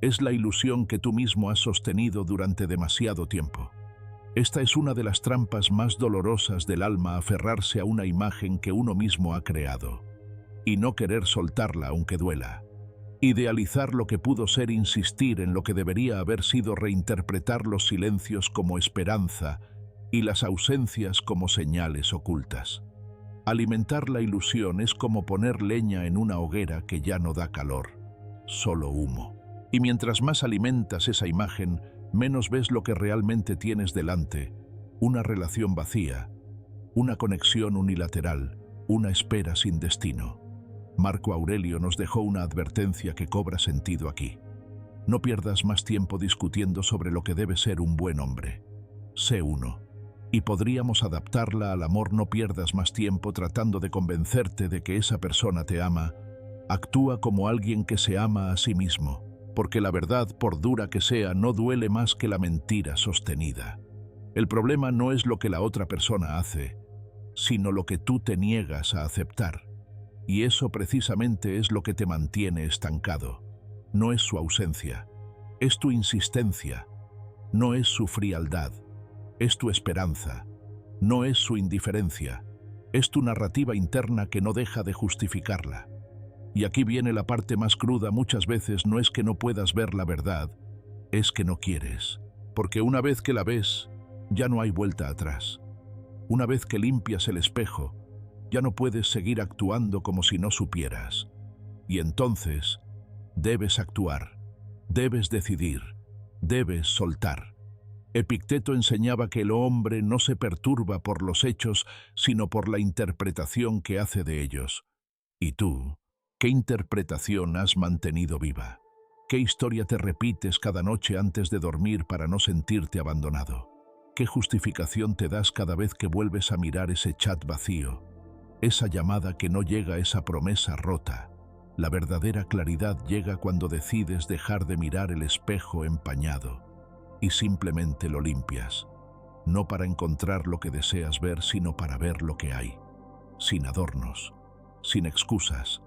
Es la ilusión que tú mismo has sostenido durante demasiado tiempo. Esta es una de las trampas más dolorosas del alma, aferrarse a una imagen que uno mismo ha creado y no querer soltarla aunque duela. Idealizar lo que pudo ser, insistir en lo que debería haber sido, reinterpretar los silencios como esperanza y las ausencias como señales ocultas. Alimentar la ilusión es como poner leña en una hoguera que ya no da calor, solo humo. Y mientras más alimentas esa imagen, menos ves lo que realmente tienes delante: una relación vacía, una conexión unilateral, una espera sin destino. Marco Aurelio nos dejó una advertencia que cobra sentido aquí. No pierdas más tiempo discutiendo sobre lo que debe ser un buen hombre. Sé uno. Y podríamos adaptarla al amor: no pierdas más tiempo tratando de convencerte de que esa persona te ama. Actúa como alguien que se ama a sí mismo, porque la verdad, por dura que sea, no duele más que la mentira sostenida. El problema no es lo que la otra persona hace, sino lo que tú te niegas a aceptar. Y eso precisamente es lo que te mantiene estancado. No es su ausencia, es tu insistencia. No es su frialdad, es tu esperanza. No es su indiferencia, es tu narrativa interna que no deja de justificarla. Y aquí viene la parte más cruda: muchas veces no es que no puedas ver la verdad, es que no quieres. Porque una vez que la ves, ya no hay vuelta atrás. Una vez que limpias el espejo, ya no puedes seguir actuando como si no supieras. Y entonces, debes actuar, debes decidir, debes soltar. Epicteto enseñaba que el hombre no se perturba por los hechos, sino por la interpretación que hace de ellos. ¿Y tú? ¿Qué interpretación has mantenido viva? ¿Qué historia te repites cada noche antes de dormir para no sentirte abandonado? ¿Qué justificación te das cada vez que vuelves a mirar ese chat vacío? Esa llamada que no llega, esa promesa rota. La verdadera claridad llega cuando decides dejar de mirar el espejo empañado y simplemente lo limpias, no para encontrar lo que deseas ver, sino para ver lo que hay, sin adornos, sin excusas,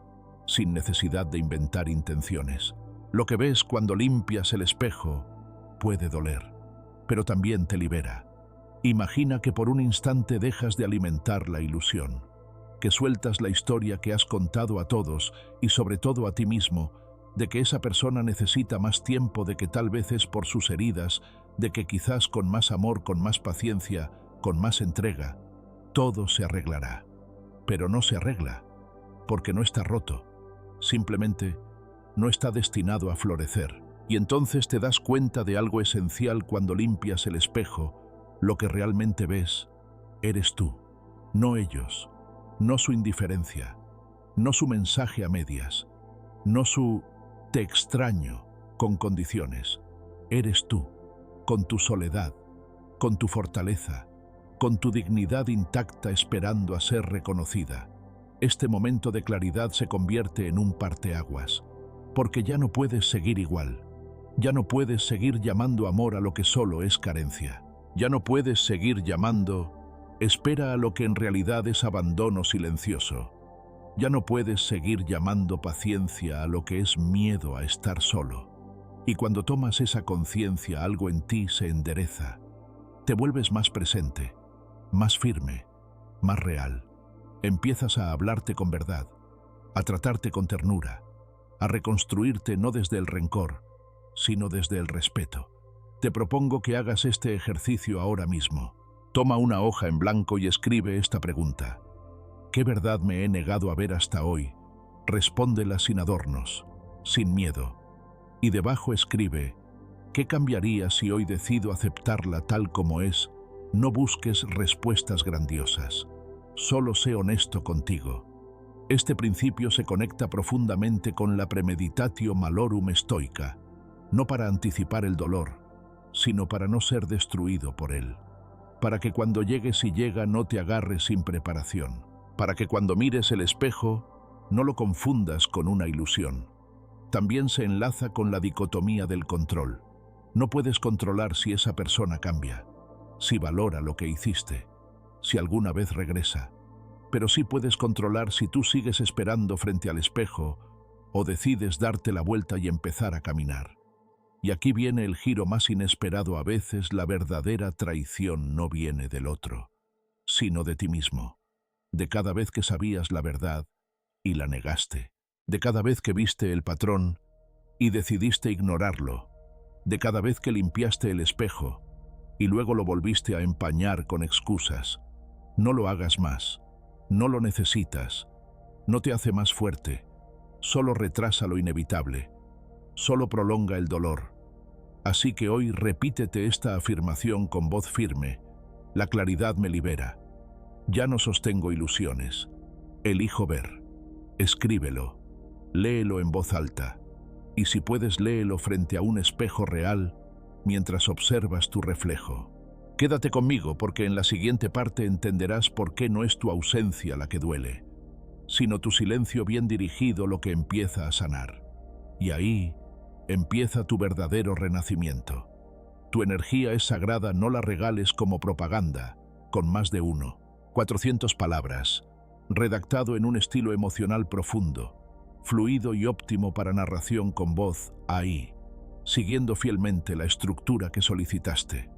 sin necesidad de inventar intenciones. Lo que ves cuando limpias el espejo puede doler, pero también te libera. Imagina que por un instante dejas de alimentar la ilusión, que sueltas la historia que has contado a todos y sobre todo a ti mismo, de que esa persona necesita más tiempo, de que tal vez es por sus heridas, de que quizás con más amor, con más paciencia, con más entrega, todo se arreglará. Pero no se arregla, porque no está roto, simplemente no está destinado a florecer. Y entonces te das cuenta de algo esencial cuando limpias el espejo: lo que realmente ves eres tú, no ellos. No su indiferencia, no su mensaje a medias, no su «te extraño» con condiciones. Eres tú, con tu soledad, con tu fortaleza, con tu dignidad intacta esperando a ser reconocida. Este momento de claridad se convierte en un parteaguas, porque ya no puedes seguir igual. Ya no puedes seguir llamando amor a lo que solo es carencia. Ya no puedes seguir llamando espera a lo que en realidad es abandono silencioso. Ya no puedes seguir llamando paciencia a lo que es miedo a estar solo. Y cuando tomas esa conciencia, algo en ti se endereza. Te vuelves más presente, más firme, más real. Empiezas a hablarte con verdad, a tratarte con ternura, a reconstruirte no desde el rencor, sino desde el respeto. Te propongo que hagas este ejercicio ahora mismo. Toma una hoja en blanco y escribe esta pregunta. ¿Qué verdad me he negado a ver hasta hoy? Respóndela sin adornos, sin miedo. Y debajo escribe, ¿qué cambiaría si hoy decido aceptarla tal como es? No busques respuestas grandiosas. Solo sé honesto contigo. Este principio se conecta profundamente con la premeditatio malorum stoica, no para anticipar el dolor, sino para no ser destruido por él. Para que cuando llegue si llega no te agarres sin preparación. Para que cuando mires el espejo no lo confundas con una ilusión. También se enlaza con la dicotomía del control. No puedes controlar si esa persona cambia, si valora lo que hiciste, si alguna vez regresa. Pero sí puedes controlar si tú sigues esperando frente al espejo o decides darte la vuelta y empezar a caminar. Y aquí viene el giro más inesperado. A veces la verdadera traición no viene del otro, sino de ti mismo. De cada vez que sabías la verdad y la negaste. De cada vez que viste el patrón y decidiste ignorarlo. De cada vez que limpiaste el espejo y luego lo volviste a empañar con excusas. No lo hagas más. No lo necesitas. No te hace más fuerte. Solo retrasa lo inevitable. Solo prolonga el dolor. Así que hoy repítete esta afirmación con voz firme. La claridad me libera. Ya no sostengo ilusiones. Elijo ver. Escríbelo. Léelo en voz alta. Y si puedes, léelo frente a un espejo real mientras observas tu reflejo. Quédate conmigo porque en la siguiente parte entenderás por qué no es tu ausencia la que duele, sino tu silencio bien dirigido lo que empieza a sanar. Y ahí empieza tu verdadero renacimiento. Tu energía es sagrada, no la regales como propaganda, con más de 400 palabras, redactado en un estilo emocional profundo, fluido y óptimo para narración con voz, ahí, siguiendo fielmente la estructura que solicitaste.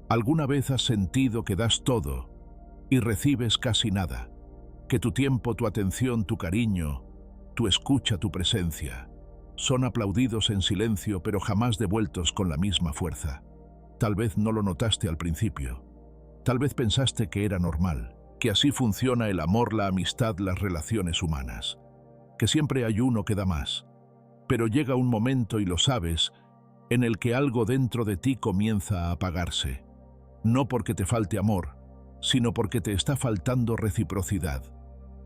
¿Alguna vez has sentido que das todo y recibes casi nada? Que tu tiempo, tu atención, tu cariño, tu escucha, tu presencia, son aplaudidos en silencio pero jamás devueltos con la misma fuerza. Tal vez no lo notaste al principio. Tal vez pensaste que era normal, que así funciona el amor, la amistad, las relaciones humanas, que siempre hay uno que da más. Pero llega un momento, y lo sabes, en el que algo dentro de ti comienza a apagarse. No porque te falte amor, sino porque te está faltando reciprocidad.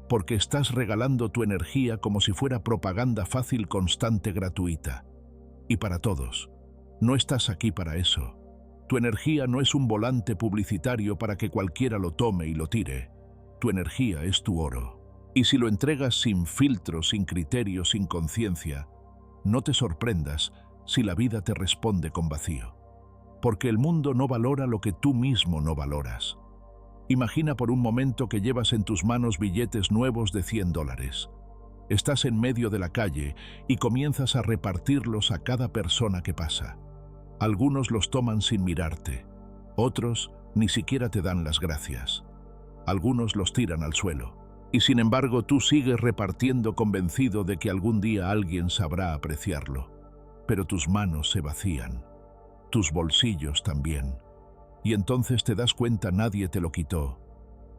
Porque estás regalando tu energía como si fuera propaganda fácil, constante, gratuita. Y para todos. No estás aquí para eso. Tu energía no es un volante publicitario para que cualquiera lo tome y lo tire. Tu energía es tu oro. Y si lo entregas sin filtro, sin criterio, sin conciencia, no te sorprendas si la vida te responde con vacío. Porque el mundo no valora lo que tú mismo no valoras. Imagina por un momento que llevas en tus manos billetes nuevos de $100. Estás en medio de la calle y comienzas a repartirlos a cada persona que pasa. Algunos los toman sin mirarte, otros ni siquiera te dan las gracias. Algunos los tiran al suelo. Y sin embargo tú sigues repartiendo convencido de que algún día alguien sabrá apreciarlo. Pero tus manos se vacían, tus bolsillos también. Y entonces te das cuenta, nadie te lo quitó.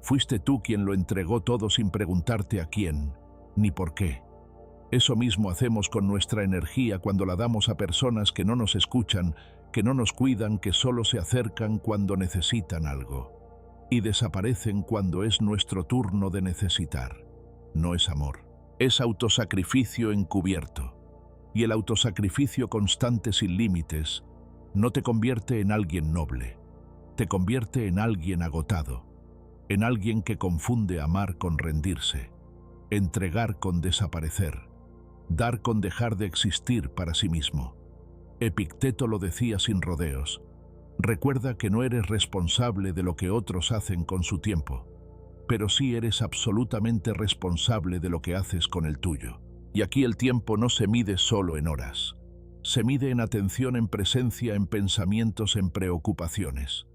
Fuiste tú quien lo entregó todo sin preguntarte a quién, ni por qué. Eso mismo hacemos con nuestra energía cuando la damos a personas que no nos escuchan, que no nos cuidan, que solo se acercan cuando necesitan algo y desaparecen cuando es nuestro turno de necesitar. no es amor. Es autosacrificio encubierto. Y el autosacrificio constante sin límites no te convierte en alguien noble. Te convierte en alguien agotado, en alguien que confunde amar con rendirse, entregar con desaparecer, dar con dejar de existir para sí mismo. Epicteto lo decía sin rodeos: recuerda que no eres responsable de lo que otros hacen con su tiempo, pero sí eres absolutamente responsable de lo que haces con el tuyo. Y aquí el tiempo no se mide solo en horas. Se mide en atención, en presencia, en pensamientos, en preocupaciones.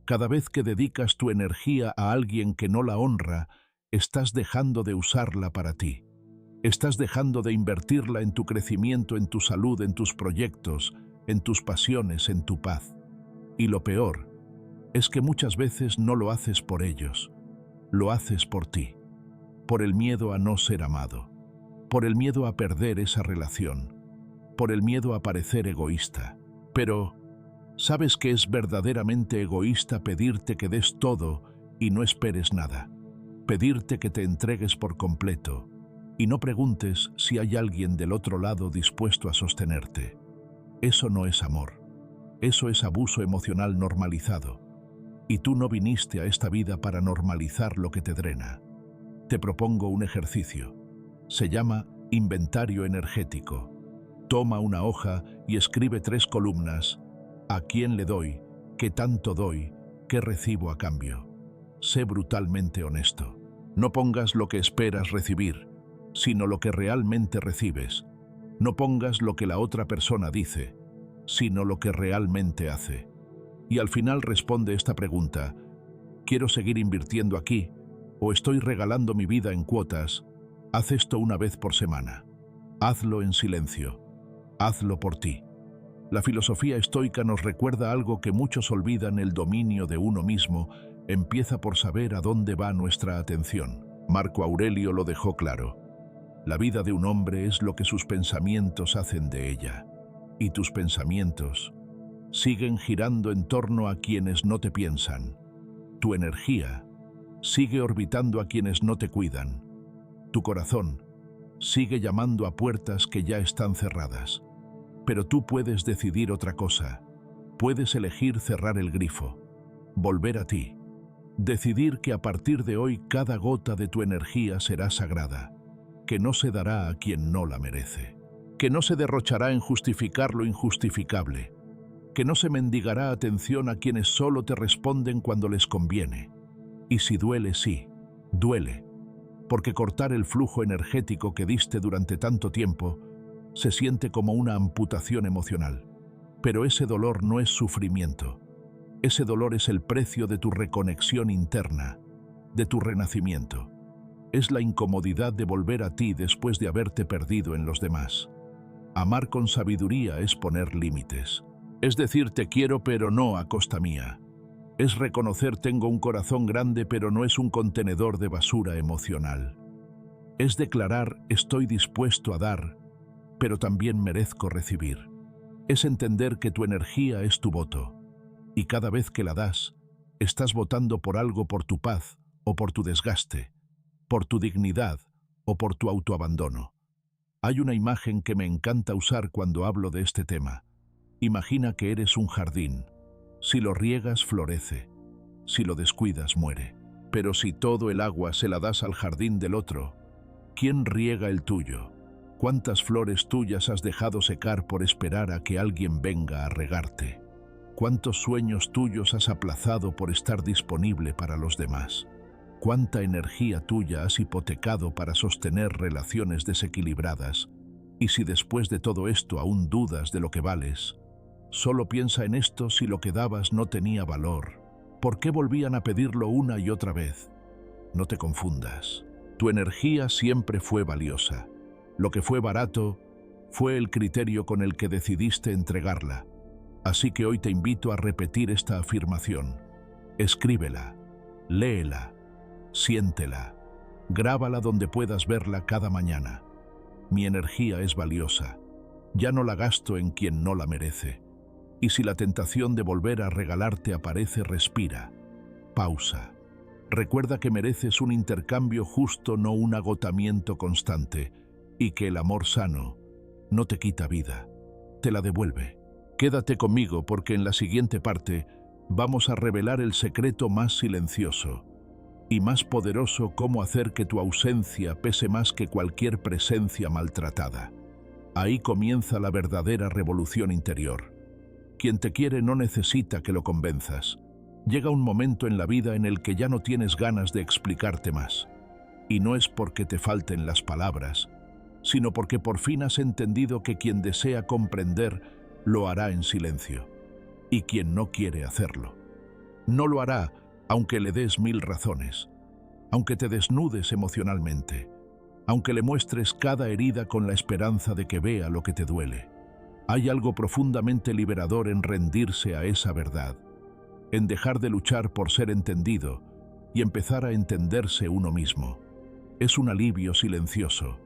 Cada vez que dedicas tu energía a alguien que no la honra, estás dejando de usarla para ti. Estás dejando de invertirla en tu crecimiento, en tu salud, en tus proyectos, en tus pasiones, en tu paz. Y lo peor es que muchas veces no lo haces por ellos, lo haces por ti, por el miedo a no ser amado, por el miedo a perder esa relación, por el miedo a parecer egoísta. Pero, ¿sabes que es verdaderamente egoísta pedirte que des todo y no esperes nada? Pedirte que te entregues por completo y no preguntes si hay alguien del otro lado dispuesto a sostenerte. Eso no es amor. Eso es abuso emocional normalizado. Y tú no viniste a esta vida para normalizar lo que te drena. Te propongo un ejercicio. Se llama inventario energético. Toma una hoja y escribe 3 columnas. ¿A quién le doy? ¿Qué tanto doy? ¿Qué recibo a cambio? Sé brutalmente honesto. No pongas lo que esperas recibir, sino lo que realmente recibes. No pongas lo que la otra persona dice, sino lo que realmente hace. Y al final responde esta pregunta: ¿quiero seguir invirtiendo aquí o estoy regalando mi vida en cuotas? Haz esto una vez por semana. Hazlo en silencio. Hazlo por ti. La filosofía estoica nos recuerda algo que muchos olvidan: el dominio de uno mismo empieza por saber a dónde va nuestra atención. Marco Aurelio lo dejó claro: la vida de un hombre es lo que sus pensamientos hacen de ella, y tus pensamientos siguen girando en torno a quienes no te piensan. Tu energía sigue orbitando a quienes no te cuidan. Tu corazón sigue llamando a puertas que ya están cerradas. Pero tú puedes decidir otra cosa. Puedes elegir cerrar el grifo, volver a ti, decidir que a partir de hoy cada gota de tu energía será sagrada, que no se dará a quien no la merece, que no se derrochará en justificar lo injustificable, que no se mendigará atención a quienes solo te responden cuando les conviene. Y si duele, sí, duele, porque cortar el flujo energético que diste durante tanto tiempo se siente como una amputación emocional. Pero ese dolor no es sufrimiento. Ese dolor es el precio de tu reconexión interna, de tu renacimiento. Es la incomodidad de volver a ti después de haberte perdido en los demás. Amar con sabiduría es poner límites. Es decir, te quiero pero no a costa mía. Es reconocer: tengo un corazón grande pero no es un contenedor de basura emocional. Es declarar: estoy dispuesto a dar, pero también merezco recibir. Es entender que tu energía es tu voto, y cada vez que la das, estás votando por algo, por tu paz o por tu desgaste, por tu dignidad o por tu autoabandono. Hay una imagen que me encanta usar cuando hablo de este tema. Imagina que eres un jardín. Si lo riegas, florece. Si lo descuidas, muere. Pero si todo el agua se la das al jardín del otro, ¿quién riega el tuyo? ¿Cuántas flores tuyas has dejado secar por esperar a que alguien venga a regarte? ¿Cuántos sueños tuyos has aplazado por estar disponible para los demás? ¿Cuánta energía tuya has hipotecado para sostener relaciones desequilibradas? Y si después de todo esto aún dudas de lo que vales, solo piensa en esto: si lo que dabas no tenía valor, ¿por qué volvían a pedirlo una y otra vez? No te confundas. Tu energía siempre fue valiosa. Lo que fue barato fue el criterio con el que decidiste entregarla. Así que hoy te invito a repetir esta afirmación. Escríbela, léela, siéntela, grábala donde puedas verla cada mañana. Mi energía es valiosa. Ya no la gasto en quien no la merece. Y si la tentación de volver a regalarte aparece, respira, pausa, Recuerda que mereces un intercambio justo, no un agotamiento constante, y que el amor sano no te quita vida, te la devuelve. Quédate conmigo porque en la siguiente parte vamos a revelar el secreto más silencioso y más poderoso: cómo hacer que tu ausencia pese más que cualquier presencia maltratada. Ahí comienza la verdadera revolución interior. Quien te quiere no necesita que lo convenzas. Llega un momento en la vida en el que ya no tienes ganas de explicarte más. Y no es porque te falten las palabras, sino porque por fin has entendido que quien desea comprender lo hará en silencio. Y quien no quiere hacerlo, no lo hará aunque le des 1000 razones, aunque te desnudes emocionalmente, aunque le muestres cada herida con la esperanza de que vea lo que te duele. Hay algo profundamente liberador en rendirse a esa verdad, en dejar de luchar por ser entendido y empezar a entenderse uno mismo. Es un alivio silencioso.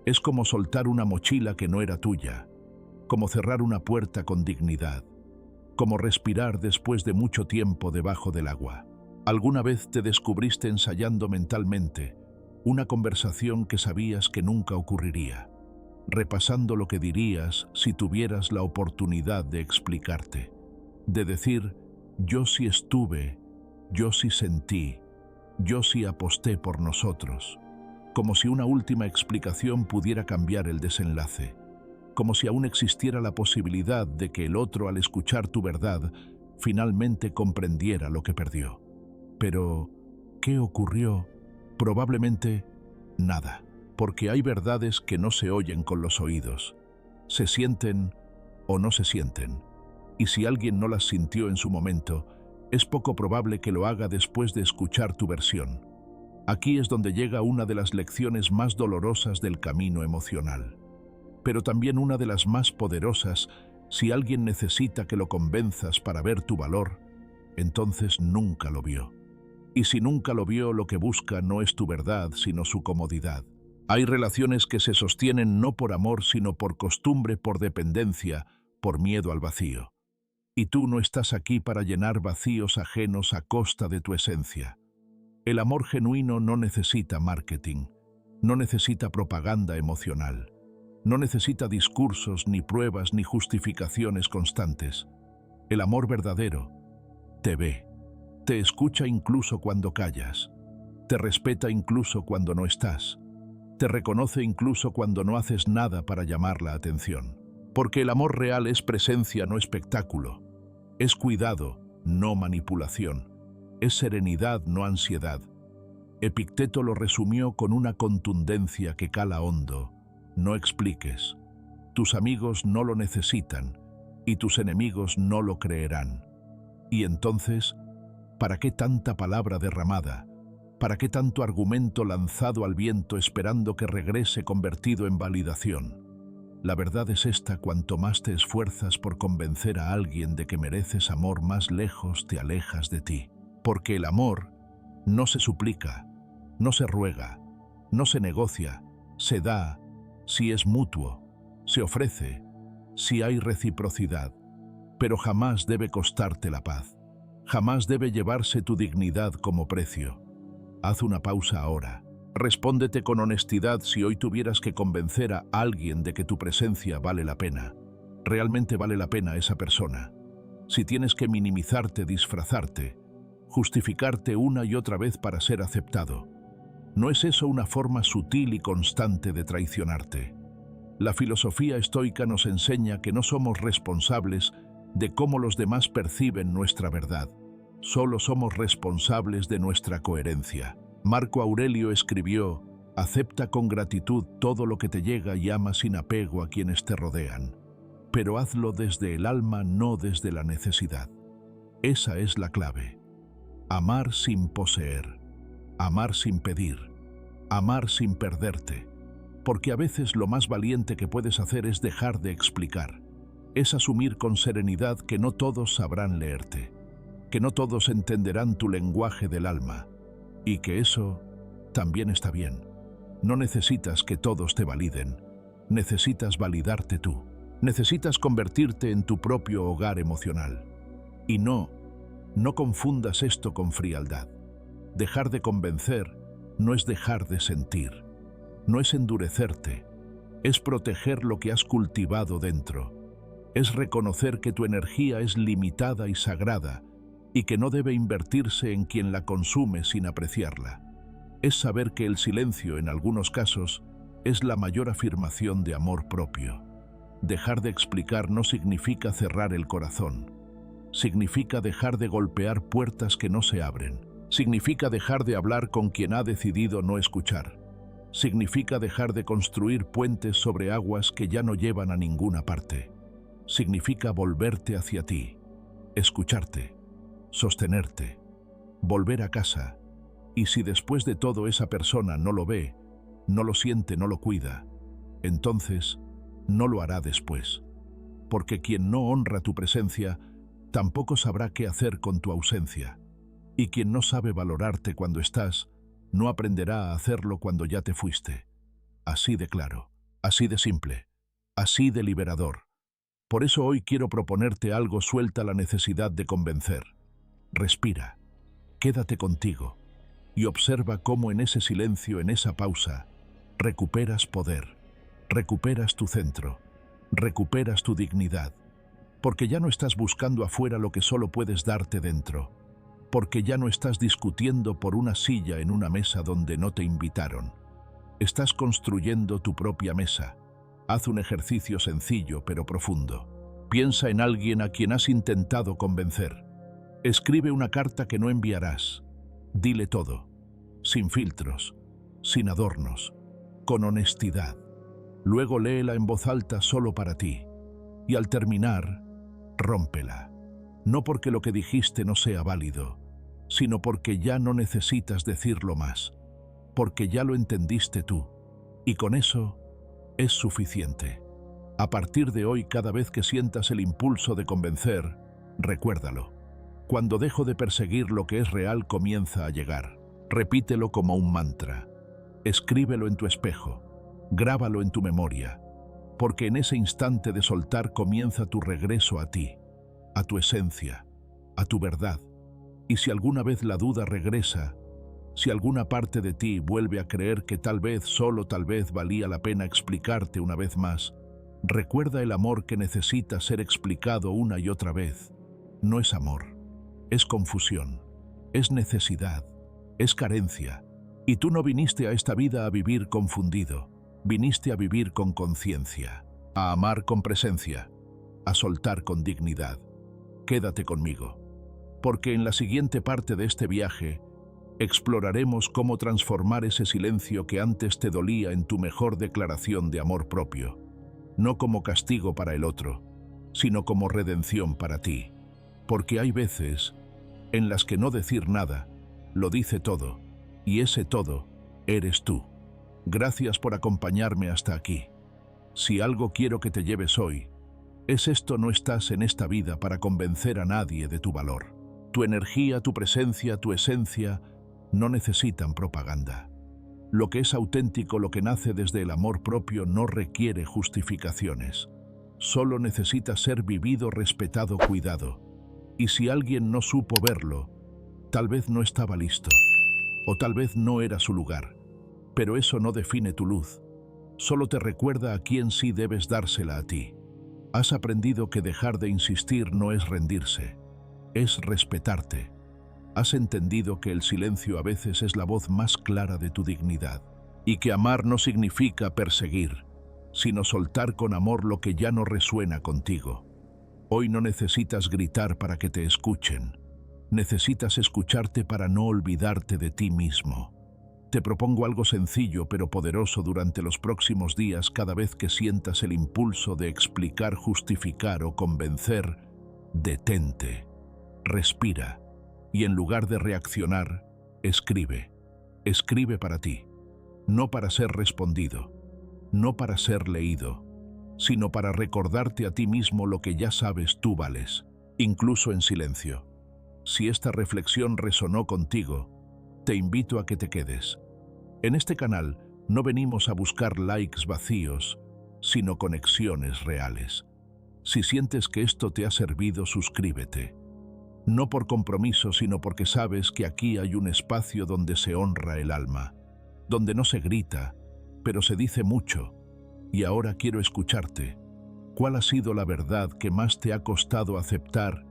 Es como soltar una mochila que no era tuya, como cerrar una puerta con dignidad, como respirar después de mucho tiempo debajo del agua. ¿Alguna vez te descubriste ensayando mentalmente una conversación que sabías que nunca ocurriría, repasando lo que dirías si tuvieras la oportunidad de explicarte, de decir: yo sí estuve, yo sí sentí, yo sí aposté por nosotros, como si una última explicación pudiera cambiar el desenlace, como si aún existiera la posibilidad de que el otro, al escuchar tu verdad, finalmente comprendiera lo que perdió? Pero, ¿qué ocurrió? Probablemente nada, porque hay verdades que no se oyen con los oídos, se sienten o no se sienten. Y si alguien no las sintió en su momento, es poco probable que lo haga después de escuchar tu versión. Aquí es donde llega una de las lecciones más dolorosas del camino emocional, pero también una de las más poderosas. Si alguien necesita que lo convenzas para ver tu valor, entonces nunca lo vio. Y si nunca lo vio, lo que busca no es tu verdad, sino su comodidad. Hay relaciones que se sostienen no por amor, sino por costumbre, por dependencia, por miedo al vacío. Y tú no estás aquí para llenar vacíos ajenos a costa de tu esencia. El amor genuino no necesita marketing, no necesita propaganda emocional, no necesita discursos, ni pruebas, ni justificaciones constantes. El amor verdadero te ve, te escucha incluso cuando callas, te respeta incluso cuando no estás, te reconoce incluso cuando no haces nada para llamar la atención. Porque el amor real es presencia, no espectáculo. Es cuidado, no manipulación. Es serenidad, no ansiedad. Epicteto lo resumió con una contundencia que cala hondo: no expliques. Tus amigos no lo necesitan y tus enemigos no lo creerán. Y entonces, ¿para qué tanta palabra derramada? ¿Para qué tanto argumento lanzado al viento esperando que regrese convertido en validación? La verdad es esta: cuanto más te esfuerzas por convencer a alguien de que mereces amor, más lejos te alejas de ti. Porque el amor no se suplica, no se ruega, no se negocia, se da si es mutuo, se ofrece si hay reciprocidad. Pero jamás debe costarte la paz, jamás debe llevarse tu dignidad como precio. Haz una pausa ahora. Respóndete con honestidad: si hoy tuvieras que convencer a alguien de que tu presencia vale la pena, ¿realmente vale la pena esa persona? Si tienes que minimizarte, disfrazarte, justificarte una y otra vez para ser aceptado, ¿no es eso una forma sutil y constante de traicionarte? La filosofía estoica nos enseña que no somos responsables de cómo los demás perciben nuestra verdad, solo somos responsables de nuestra coherencia. Marco Aurelio escribió: acepta con gratitud todo lo que te llega y ama sin apego a quienes te rodean, pero hazlo desde el alma, no desde la necesidad. Esa es la clave. Amar sin poseer, amar sin pedir, amar sin perderte. Porque a veces lo más valiente que puedes hacer es dejar de explicar, es asumir con serenidad que no todos sabrán leerte, que no todos entenderán tu lenguaje del alma, y que eso también está bien. No necesitas que todos te validen, necesitas validarte tú. Necesitas convertirte en tu propio hogar emocional. Y no confundas esto con frialdad. Dejar de convencer no es dejar de sentir, no es endurecerte, es proteger lo que has cultivado dentro, es reconocer que tu energía es limitada y sagrada y que no debe invertirse en quien la consume sin apreciarla. Es saber que el silencio, en algunos casos, es la mayor afirmación de amor propio. Dejar de explicar no significa cerrar el corazón. Significa dejar de golpear puertas que no se abren. Significa dejar de hablar con quien ha decidido no escuchar. Significa dejar de construir puentes sobre aguas que ya no llevan a ninguna parte. Significa volverte hacia ti, escucharte, sostenerte, volver a casa. Y si después de todo esa persona no lo ve, no lo siente, no lo cuida, entonces no lo hará después. Porque quien no honra tu presencia, tampoco sabrá qué hacer con tu ausencia. Y quien no sabe valorarte cuando estás, no aprenderá a hacerlo cuando ya te fuiste. Así de claro, así de simple, así de liberador. Por eso hoy quiero proponerte algo. Suelta la necesidad de convencer. Respira, quédate contigo y observa cómo en ese silencio, en esa pausa, recuperas poder, recuperas tu centro, recuperas tu dignidad, porque ya no estás buscando afuera lo que solo puedes darte dentro, porque ya no estás discutiendo por una silla en una mesa donde no te invitaron. Estás construyendo tu propia mesa. Haz un ejercicio sencillo pero profundo. Piensa en alguien a quien has intentado convencer. Escribe una carta que no enviarás. Dile todo, sin filtros, sin adornos, con honestidad. Luego léela en voz alta solo para ti. Y al terminar, rómpela. No porque lo que dijiste no sea válido, sino porque ya no necesitas decirlo más, porque ya lo entendiste tú. Y con eso es suficiente. A partir de hoy, cada vez que sientas el impulso de convencer, recuérdalo. Cuando dejo de perseguir lo que es real, comienza a llegar. Repítelo como un mantra. Escríbelo en tu espejo. Grábalo en tu memoria. Porque en ese instante de soltar comienza tu regreso a ti, a tu esencia, a tu verdad. Y si alguna vez la duda regresa, si alguna parte de ti vuelve a creer que tal vez, solo tal vez, valía la pena explicarte una vez más, recuerda el amor que necesita ser explicado una y otra vez. No es amor. Es confusión, es necesidad, es carencia. Y tú no viniste a esta vida a vivir confundido, viniste a vivir con conciencia, a amar con presencia, a soltar con dignidad. Quédate conmigo, porque en la siguiente parte de este viaje exploraremos cómo transformar ese silencio que antes te dolía en tu mejor declaración de amor propio, no como castigo para el otro, sino como redención para ti. Porque hay veces en las que no decir nada lo dice todo, y ese todo eres tú. Gracias por acompañarme hasta aquí. Si algo quiero que te lleves hoy, es esto: no estás en esta vida para convencer a nadie de tu valor. Tu energía, tu presencia, tu esencia no necesitan propaganda. Lo que es auténtico, lo que nace desde el amor propio, no requiere justificaciones. Solo necesita ser vivido, respetado, cuidado. Y si alguien no supo verlo, tal vez no estaba listo, o tal vez no era su lugar. Pero eso no define tu luz. Solo te recuerda a quién sí debes dársela a ti. Has aprendido que dejar de insistir no es rendirse, es respetarte. Has entendido que el silencio a veces es la voz más clara de tu dignidad, y que amar no significa perseguir, sino soltar con amor lo que ya no resuena contigo. Hoy no necesitas gritar para que te escuchen. Necesitas escucharte para no olvidarte de ti mismo. Te propongo algo sencillo pero poderoso durante los próximos días. Cada vez que sientas el impulso de explicar, justificar o convencer, detente, respira y en lugar de reaccionar, escribe. Escribe para ti, no para ser respondido, no para ser leído, sino para recordarte a ti mismo lo que ya sabes: tú vales, incluso en silencio. Si esta reflexión resonó contigo, te invito a que te quedes. En este canal no venimos a buscar likes vacíos, sino conexiones reales. Si sientes que esto te ha servido, suscríbete. No por compromiso, sino porque sabes que aquí hay un espacio donde se honra el alma, donde no se grita, pero se dice mucho. Y ahora quiero escucharte. ¿Cuál ha sido la verdad que más te ha costado aceptar,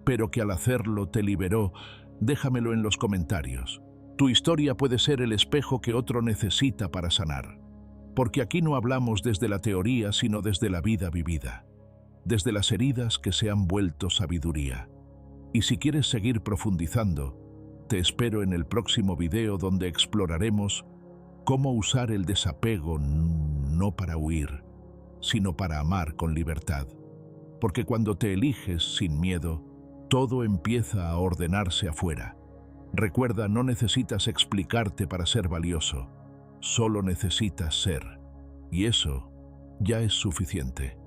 pero que al hacerlo te liberó? Déjamelo en los comentarios. Tu historia puede ser el espejo que otro necesita para sanar. Porque aquí no hablamos desde la teoría, sino desde la vida vivida, desde las heridas que se han vuelto sabiduría. Y si quieres seguir profundizando, te espero en el próximo video donde exploraremos cómo usar el desapego no para huir, sino para amar con libertad. Porque cuando te eliges sin miedo, todo empieza a ordenarse afuera. Recuerda, no necesitas explicarte para ser valioso, solo necesitas ser. Y eso ya es suficiente.